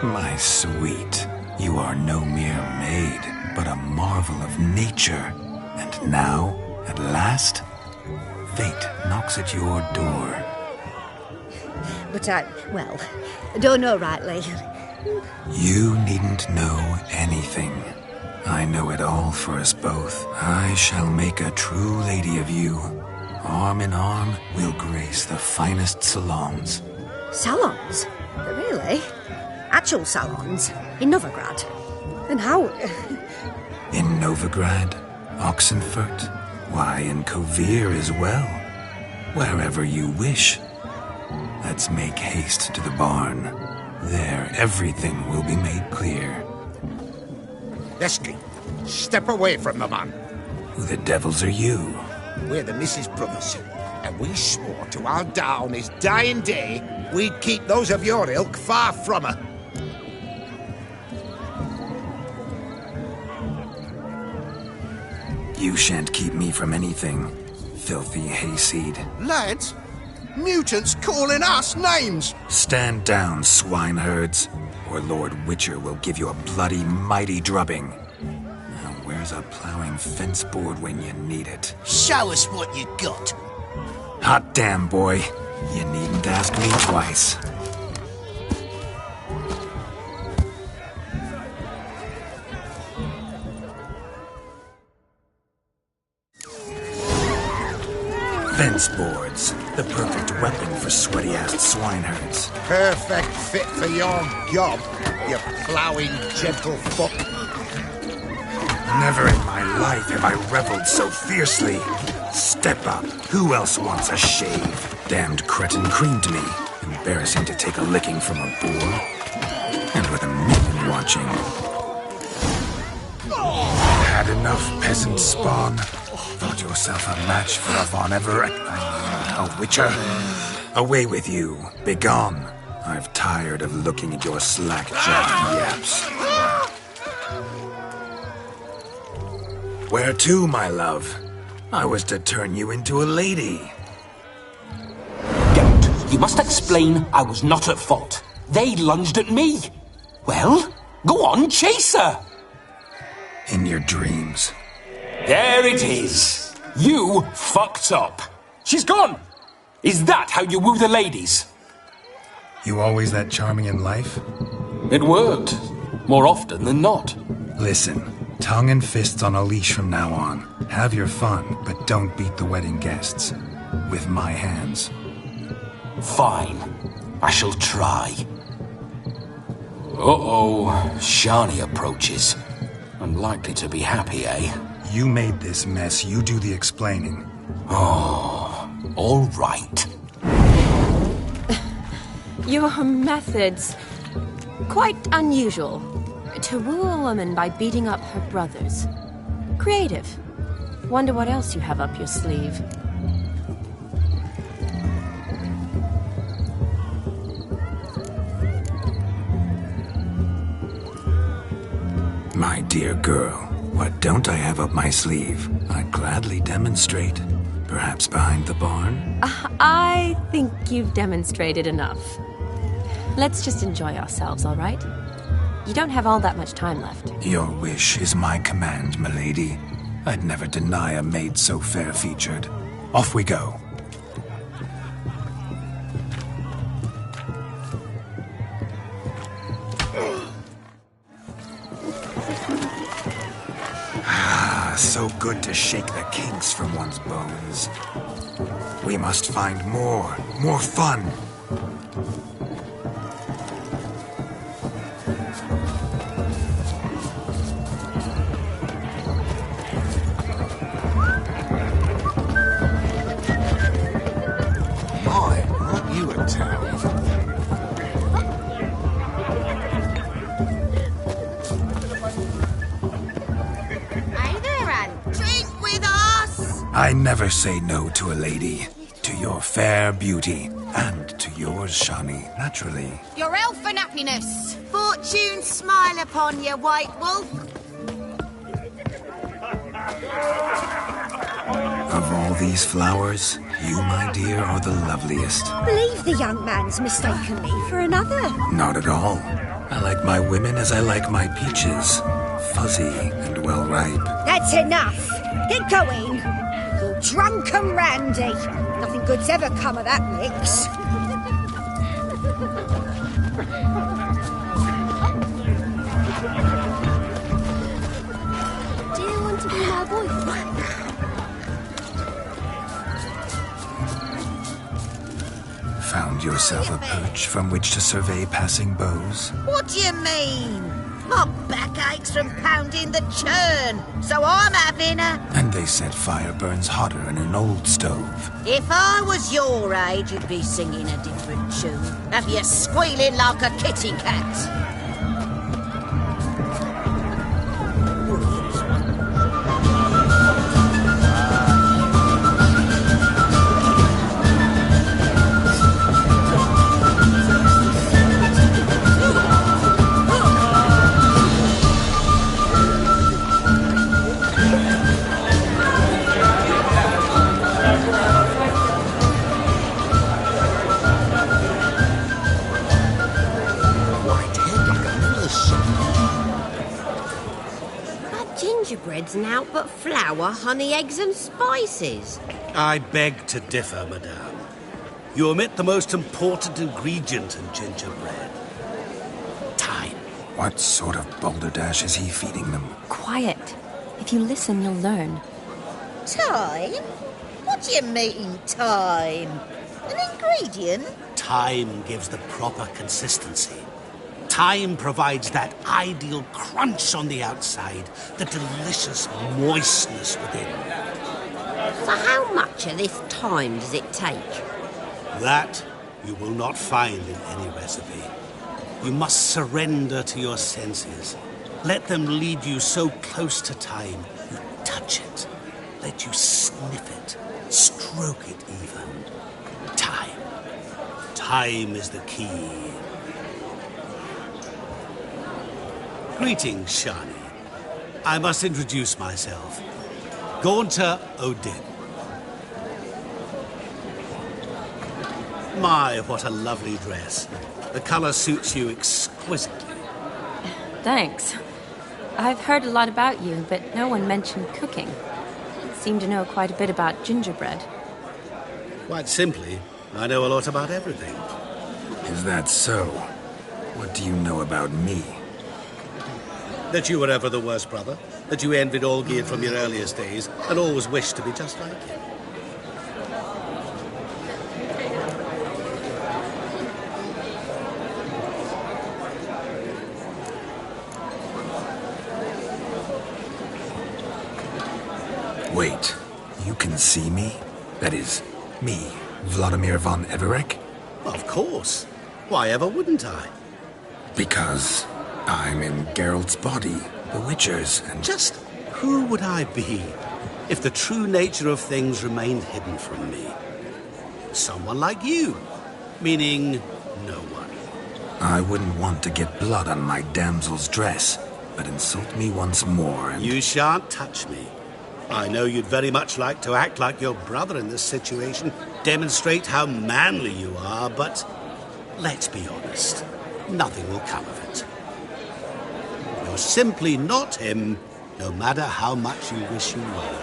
My sweet, you are no mere maid, but a marvel of nature. And now, at last, fate knocks at your door. But I don't know rightly. You needn't know anything. I know it all for us both. I shall make a true lady of you. Arm in arm, we'll grace the finest salons. Salons? Really? Actual salons? In Novigrad? And how? In Novigrad, Oxenfurt, why, in Kovir as well. Wherever you wish. Let's make haste to the barn. There, everything will be made clear. Lesky, step away from the man. Who the devils are you? We're the Mrs. Brothers, and we swore to our down his dying day we'd keep those of your ilk far from her. You shan't keep me from anything, filthy hayseed. Lads, mutants calling us names! Stand down, swineherds, or Lord Witcher will give you a bloody mighty drubbing. Now where's a plowing fence board when you need it? Show us what you got. Hot damn, boy. You needn't ask me twice. Fence boards, the perfect weapon for sweaty-assed swineherds. Perfect fit for your job, you ploughing gentlefolk. Never in my life have I reveled so fiercely. Step up. Who else wants a shave? Damned cretin creamed me. Embarrassing to take a licking from a boor. And with a minion watching. Had enough, peasant spawn. Thought yourself a match for a Von Everett. A Witcher. Away with you. Begone. I've tired of looking at your slack-jawed yaps. Where to, my love? I was to turn you into a lady. Geralt, you must explain I was not at fault. They lunged at me. Well, go on, chase her. In your dreams. There it is. You fucked up. She's gone. Is that how you woo the ladies? You always that charming in life? It worked. More often than not. Listen, tongue and fists on a leash from now on. Have your fun, but don't beat the wedding guests. With my hands. Fine. I shall try. Uh-oh. Shani approaches. Unlikely to be happy, eh? You made this mess. You do the explaining. Oh, all right. Your methods... quite unusual. To woo a woman by beating up her brothers. Creative. Wonder what else you have up your sleeve. My dear girl, what don't I have up my sleeve? I'd gladly demonstrate. Perhaps behind the barn? I think you've demonstrated enough. Let's just enjoy ourselves, all right? You don't have all that much time left. Your wish is my command, milady. I'd never deny a maid so fair-featured. Off we go. So good to shake the kinks from one's bones. We must find more fun. My, aren't you a town? I never say no to a lady. To your fair beauty. And to yours, Shani, naturally. Your elfin happiness. Fortune smile upon you, White Wolf. Of all these flowers, you, my dear, are the loveliest. Believe the young man's mistaken me for another. Not at all. I like my women as I like my peaches. Fuzzy and well ripe. That's enough. Get going. You're drunk and randy. Nothing good's ever come of that mix. Do you want to be my boyfriend? Found yourself a perch from which to survey passing beaux? What do you mean? My back aches from pounding the churn, so I'm having a... And they said fire burns hotter in an old stove. If I was your age, you'd be singing a different tune. Have you squealing like a kitty cat? Gingerbread's naught but flour, honey, eggs and spices. I beg to differ, madame. You omit the most important ingredient in gingerbread. Time. What sort of balderdash is he feeding them? Quiet. If you listen, you'll learn. Time? What do you mean, time? An ingredient? Time gives the proper consistency. Time provides that ideal crunch on the outside, the delicious moistness within. So how much of this time does it take? That you will not find in any recipe. You must surrender to your senses. Let them lead you so close to time, you touch it. Let you sniff it, stroke it even. Time. Time is the key. Greetings, Shani. I must introduce myself. Gaunter Odin. My, what a lovely dress. The color suits you exquisitely. Thanks. I've heard a lot about you, but no one mentioned cooking. You seem to know quite a bit about gingerbread. Quite simply, I know a lot about everything. Is that so? What do you know about me? That you were ever the worst brother, that you envied Olgierd from your earliest days, and always wished to be just like him. Wait, you can see me? That is, me, Vladimir von Everec? Of course. Why ever wouldn't I? Because I'm in Geralt's body, the Witcher's, and... Just who would I be if the true nature of things remained hidden from me? Someone like you, meaning no one. I wouldn't want to get blood on my damsel's dress, but insult me once more and... You shan't touch me. I know you'd very much like to act like your brother in this situation, demonstrate how manly you are, but let's be honest, nothing will come of it. You're simply not him, no matter how much you wish you were.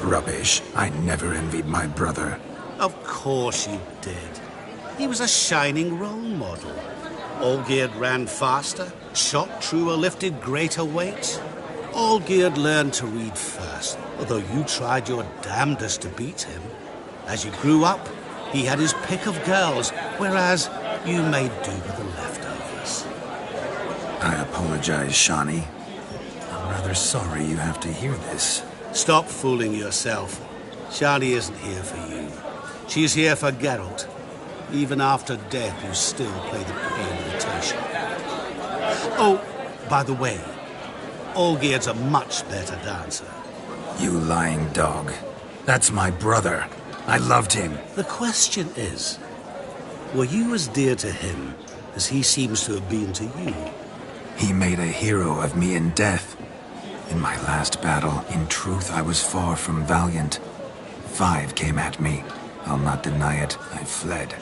Rubbish. I never envied my brother. Of course you did. He was a shining role model. Olgierd ran faster, shot truer, lifted greater weights. Olgierd learned to read first, although you tried your damnedest to beat him. As you grew up, he had his pick of girls, whereas you made do with the leftovers. I apologize, Shani. I'm rather sorry you have to hear this. Stop fooling yourself. Shani isn't here for you. She's here for Geralt. Even after death, you still play the pale imitation. Oh, by the way, Olgierd's a much better dancer. You lying dog. That's my brother. I loved him. The question is, were you as dear to him as he seems to have been to you? He made a hero of me in death. In my last battle, in truth, I was far from valiant. 5 came at me. I'll not deny it, I fled.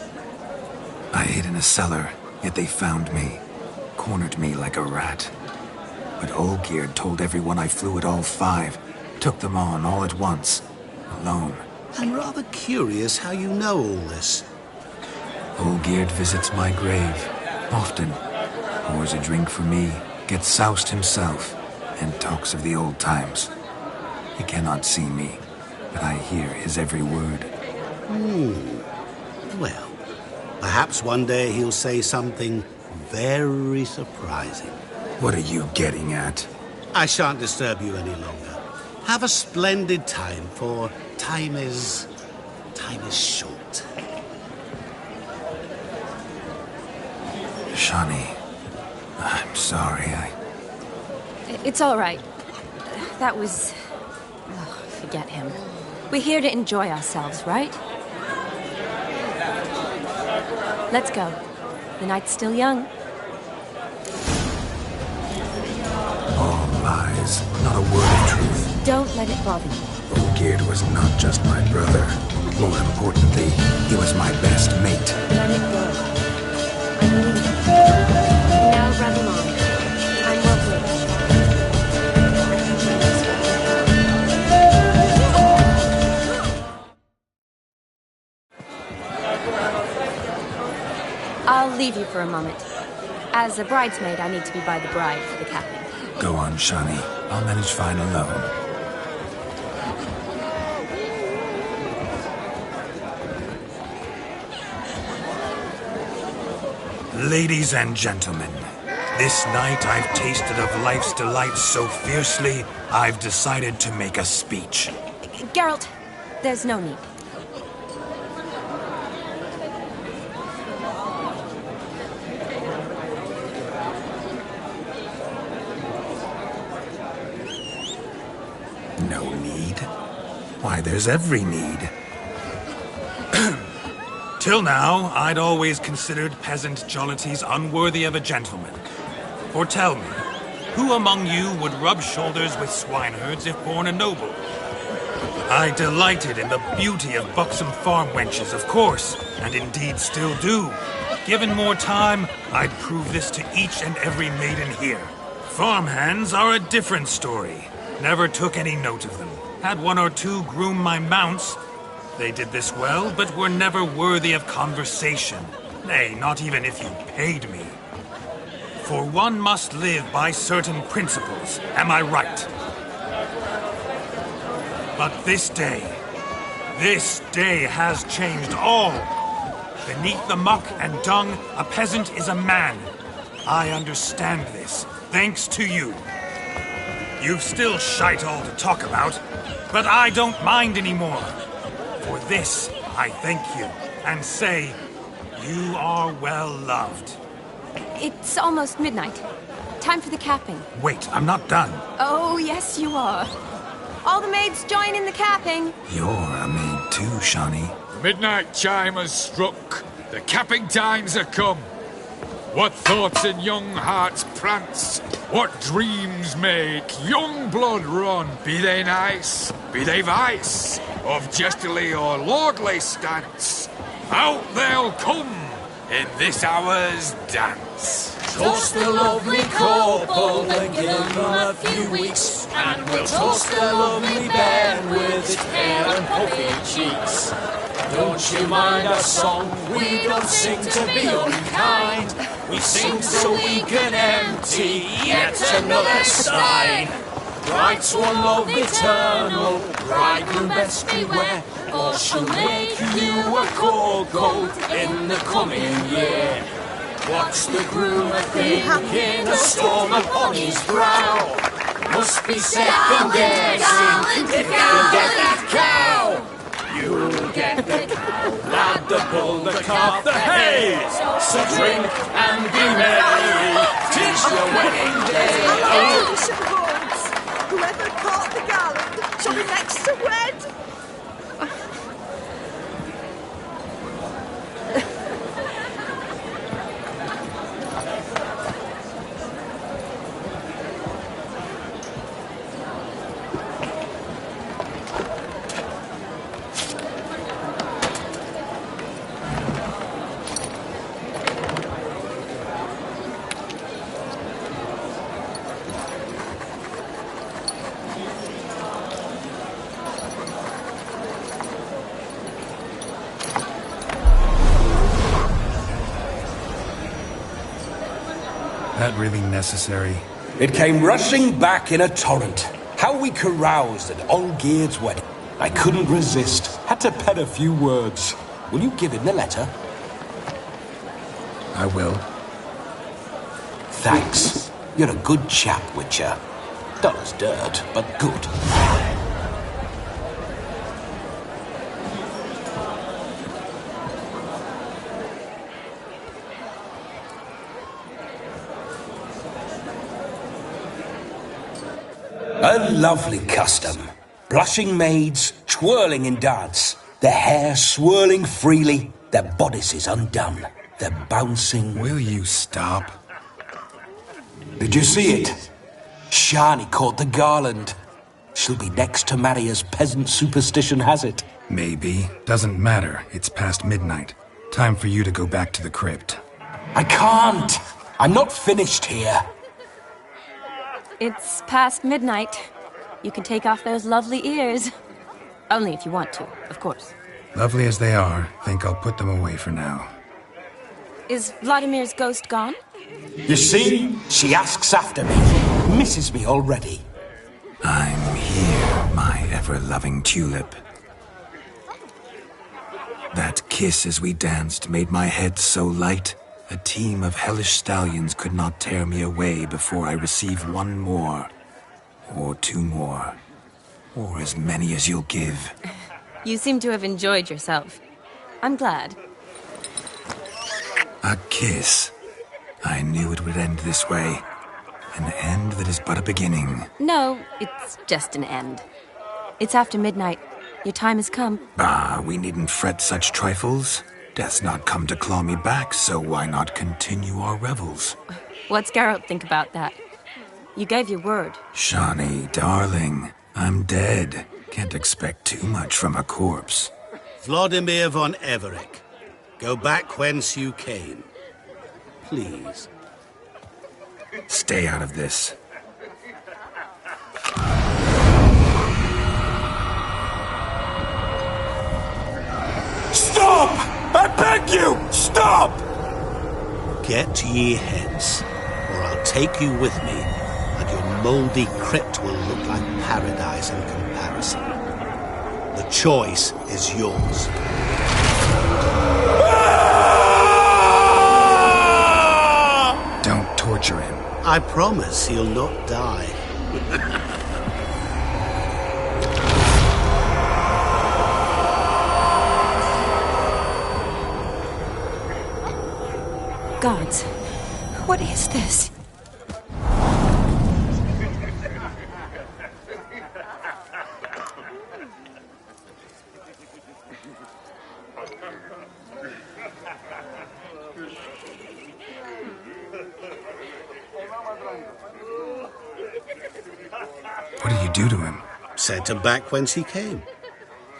I hid in a cellar, yet they found me, cornered me like a rat. But Olgierd told everyone I flew at all 5, took them on all at once, alone. I'm rather curious how you know all this. Olgierd visits my grave, often, pours a drink for me, gets soused himself, and talks of the old times. He cannot see me, but I hear his every word. Well, perhaps one day he'll say something very surprising. What are you getting at? I shan't disturb you any longer. Have a splendid time, for time is short. Shani, I'm sorry, It's all right. That was... Oh, forget him. We're here to enjoy ourselves, right? Let's go. The night's still young. All lies, not a word of truth. Don't let it bother you. Olgierd was not just my brother. More importantly, he was my best mate. Let it go. I'm leaving. Now, Ravamon. I'm lovely. I'll leave you for a moment. As a bridesmaid, I need to be by the bride for the capping. Go on, Shani. I'll manage fine alone. Ladies and gentlemen, this night I've tasted of life's delights so fiercely, I've decided to make a speech. Geralt, there's no need. No need? Why, there's every need. Till now, I'd always considered peasant jollities unworthy of a gentleman. For tell me, who among you would rub shoulders with swineherds if born a noble? I delighted in the beauty of buxom farm wenches, of course, and indeed still do. Given more time, I'd prove this to each and every maiden here. Farmhands are a different story. Never took any note of them. Had one or two groom my mounts. They did this well, but were never worthy of conversation. Nay, not even if you paid me. For one must live by certain principles, am I right? But this day has changed all. Beneath the muck and dung, a peasant is a man. I understand this, thanks to you. You've still shite all to talk about, but I don't mind anymore. For this, I thank you, and say, you are well loved. It's almost midnight. Time for the capping. Wait, I'm not done. Oh, yes, you are. All the maids join in the capping. You're a maid too, Shani. Midnight chime has struck. The capping times are come. What thoughts in young hearts prance? What dreams make young blood run? Be they nice, be they vice, of jestily or lordly stance, out they'll come in this hour's dance. Toast the lovely couple and give them a few weeks, and we'll toast the lovely bed with its pale and puffy cheeks. Don't you mind our song? We don't sing to be unkind. We sing so we can empty yet another stein. Bride's one love eternal, bridegroom best beware, or she'll make you a cold coat in the coming year. What's the groom a-thinking, a storm upon his brow? Must be second guessing if you get that cow. You'll get the cow, lad, the bull, the calf, the hay. So drink and be merry, 'tis your wedding day. Whoever caught the garland shall be next to wed. That really necessary? It came rushing back in a torrent. How we caroused at Olgierd's wedding. I couldn't resist. Had to pen a few words. Will you give him the letter? I will. Thanks. You're a good chap, Witcher. Dull as dirt, but good. A lovely custom. Blushing maids, twirling in dance, their hair swirling freely, their bodices undone, their bouncing... Will you stop? Did you see it? Shani caught the garland. She'll be next to marry as peasant superstition has it. Maybe. Doesn't matter. It's past midnight. Time for you to go back to the crypt. I can't. I'm not finished here. It's past midnight. You can take off those lovely ears. Only if you want to, of course. Lovely as they are, think I'll put them away for now. Is Vladimir's ghost gone? You see? She asks after me. Misses me already. I'm here, my ever-loving tulip. That kiss as we danced made my head so light, a team of hellish stallions could not tear me away before I receive one more. Or two more. Or as many as you'll give. You seem to have enjoyed yourself. I'm glad. A kiss. I knew it would end this way. An end that is but a beginning. No, it's just an end. It's after midnight. Your time has come. Ah, we needn't fret such trifles. Death's not come to claw me back, so why not continue our revels? What's Geralt think about that? You gave your word. Shani, darling, I'm dead. Can't expect too much from a corpse. Vladimir von Everec, go back whence you came. Please. Stay out of this. Stop! I beg you! Stop! Get ye hence, or I'll take you with me, and your mouldy crypt will look like paradise in comparison. The choice is yours. Don't torture him. I promise he'll not die. Gods, what is this? What did you do to him? Sent him back whence he came.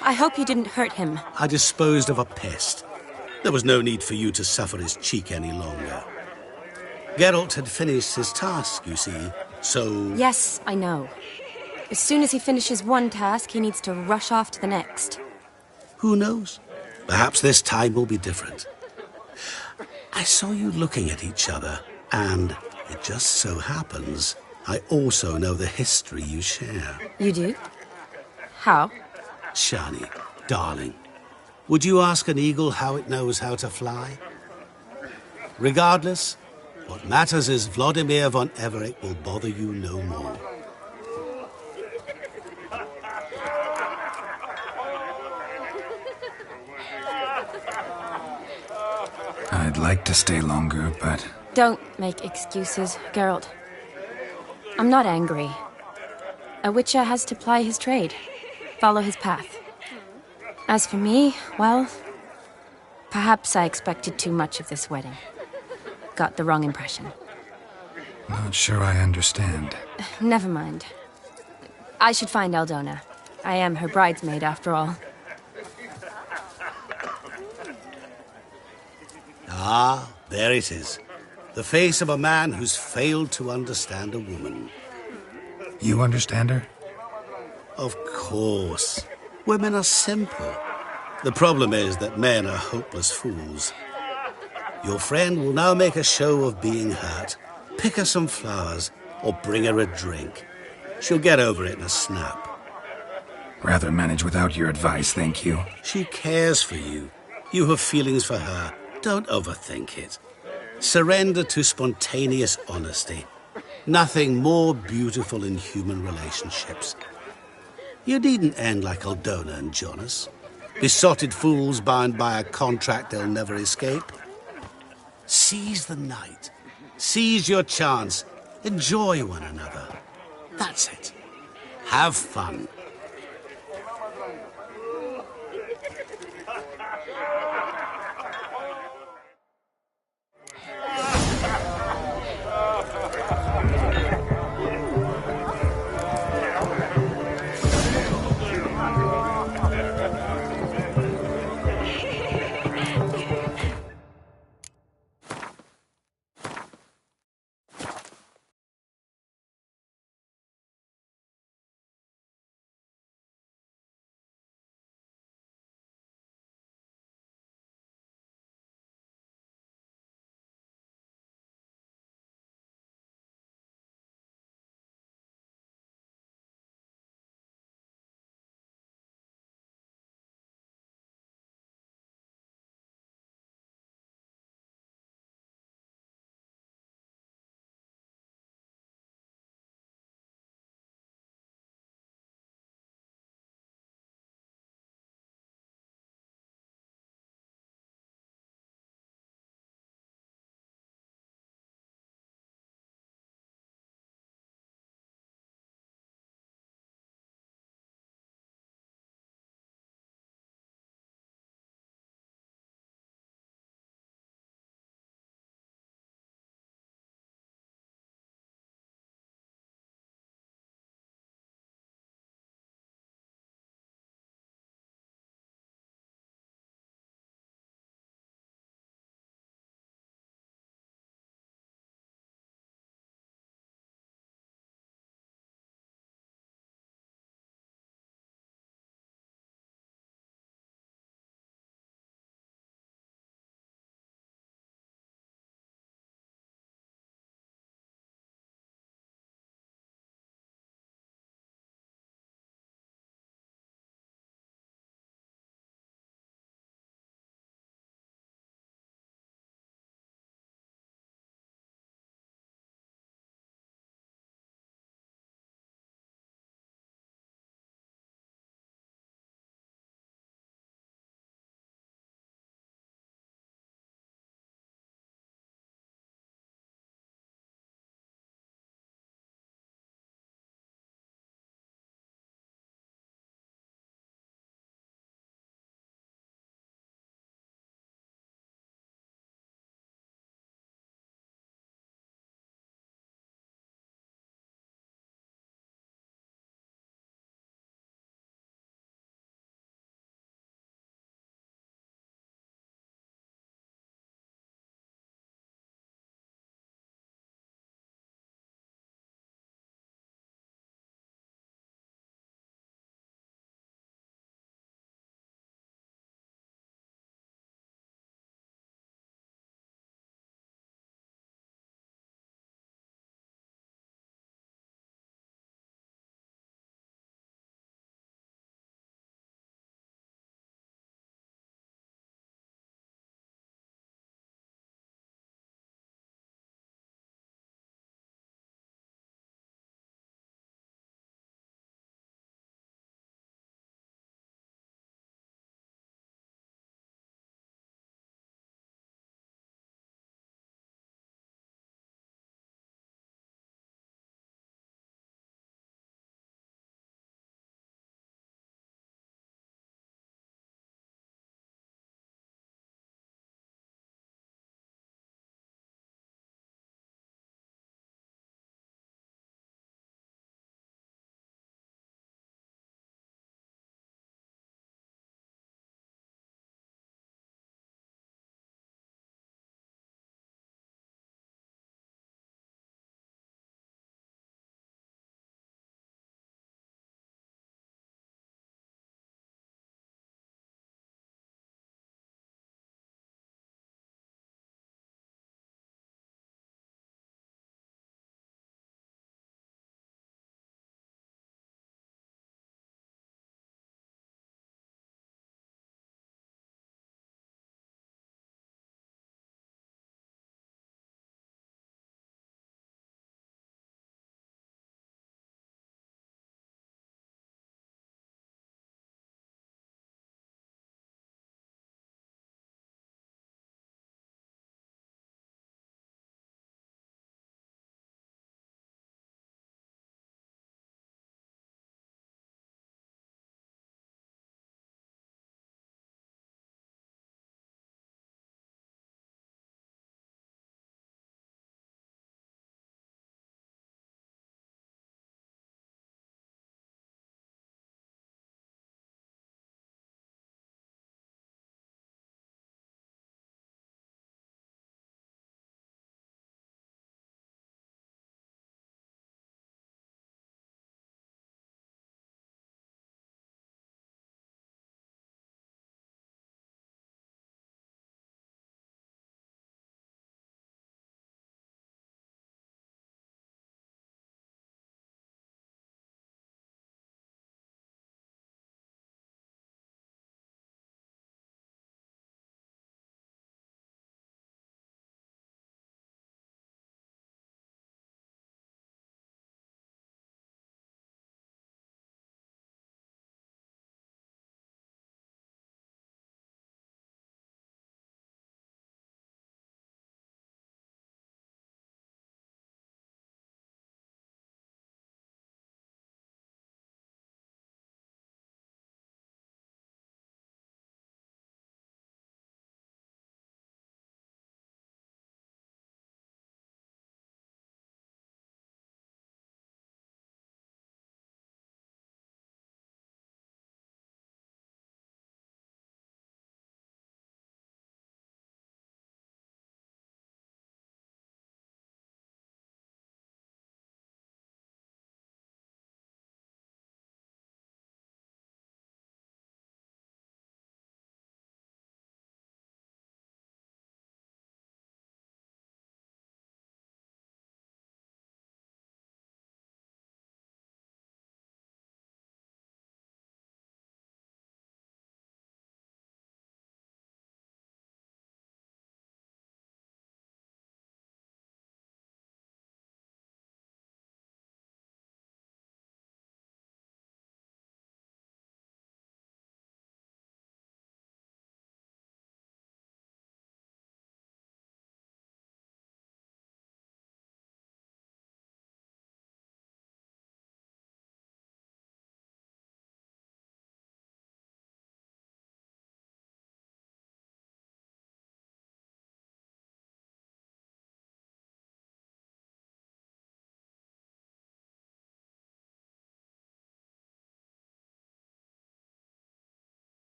I hope you didn't hurt him. I disposed of a pest. There was no need for you to suffer his cheek any longer. Geralt had finished his task, you see, so... Yes, I know. As soon as he finishes one task, he needs to rush off to the next. Who knows? Perhaps this time will be different. I saw you looking at each other, and it just so happens I also know the history you share. You do? How? Shani, darling, would you ask an eagle how it knows how to fly? Regardless, what matters is Vladimir von Everec will bother you no more. I'd like to stay longer, but... Don't make excuses, Geralt. I'm not angry. A Witcher has to ply his trade, follow his path. As for me, well, perhaps I expected too much of this wedding. Got the wrong impression. Not sure I understand. Never mind. I should find Aldona. I am her bridesmaid, after all. Ah, there it is. The face of a man who's failed to understand a woman. You understand her? Of course. Women are simple. The problem is that men are hopeless fools. Your friend will now make a show of being hurt, pick her some flowers, or bring her a drink. She'll get over it in a snap. Rather manage without your advice, thank you. She cares for you. You have feelings for her. Don't overthink it. Surrender to spontaneous honesty. Nothing more beautiful in human relationships. You needn't end like Aldona and Jonas. Besotted fools bound by a contract they'll never escape. Seize the night. Seize your chance. Enjoy one another. That's it. Have fun.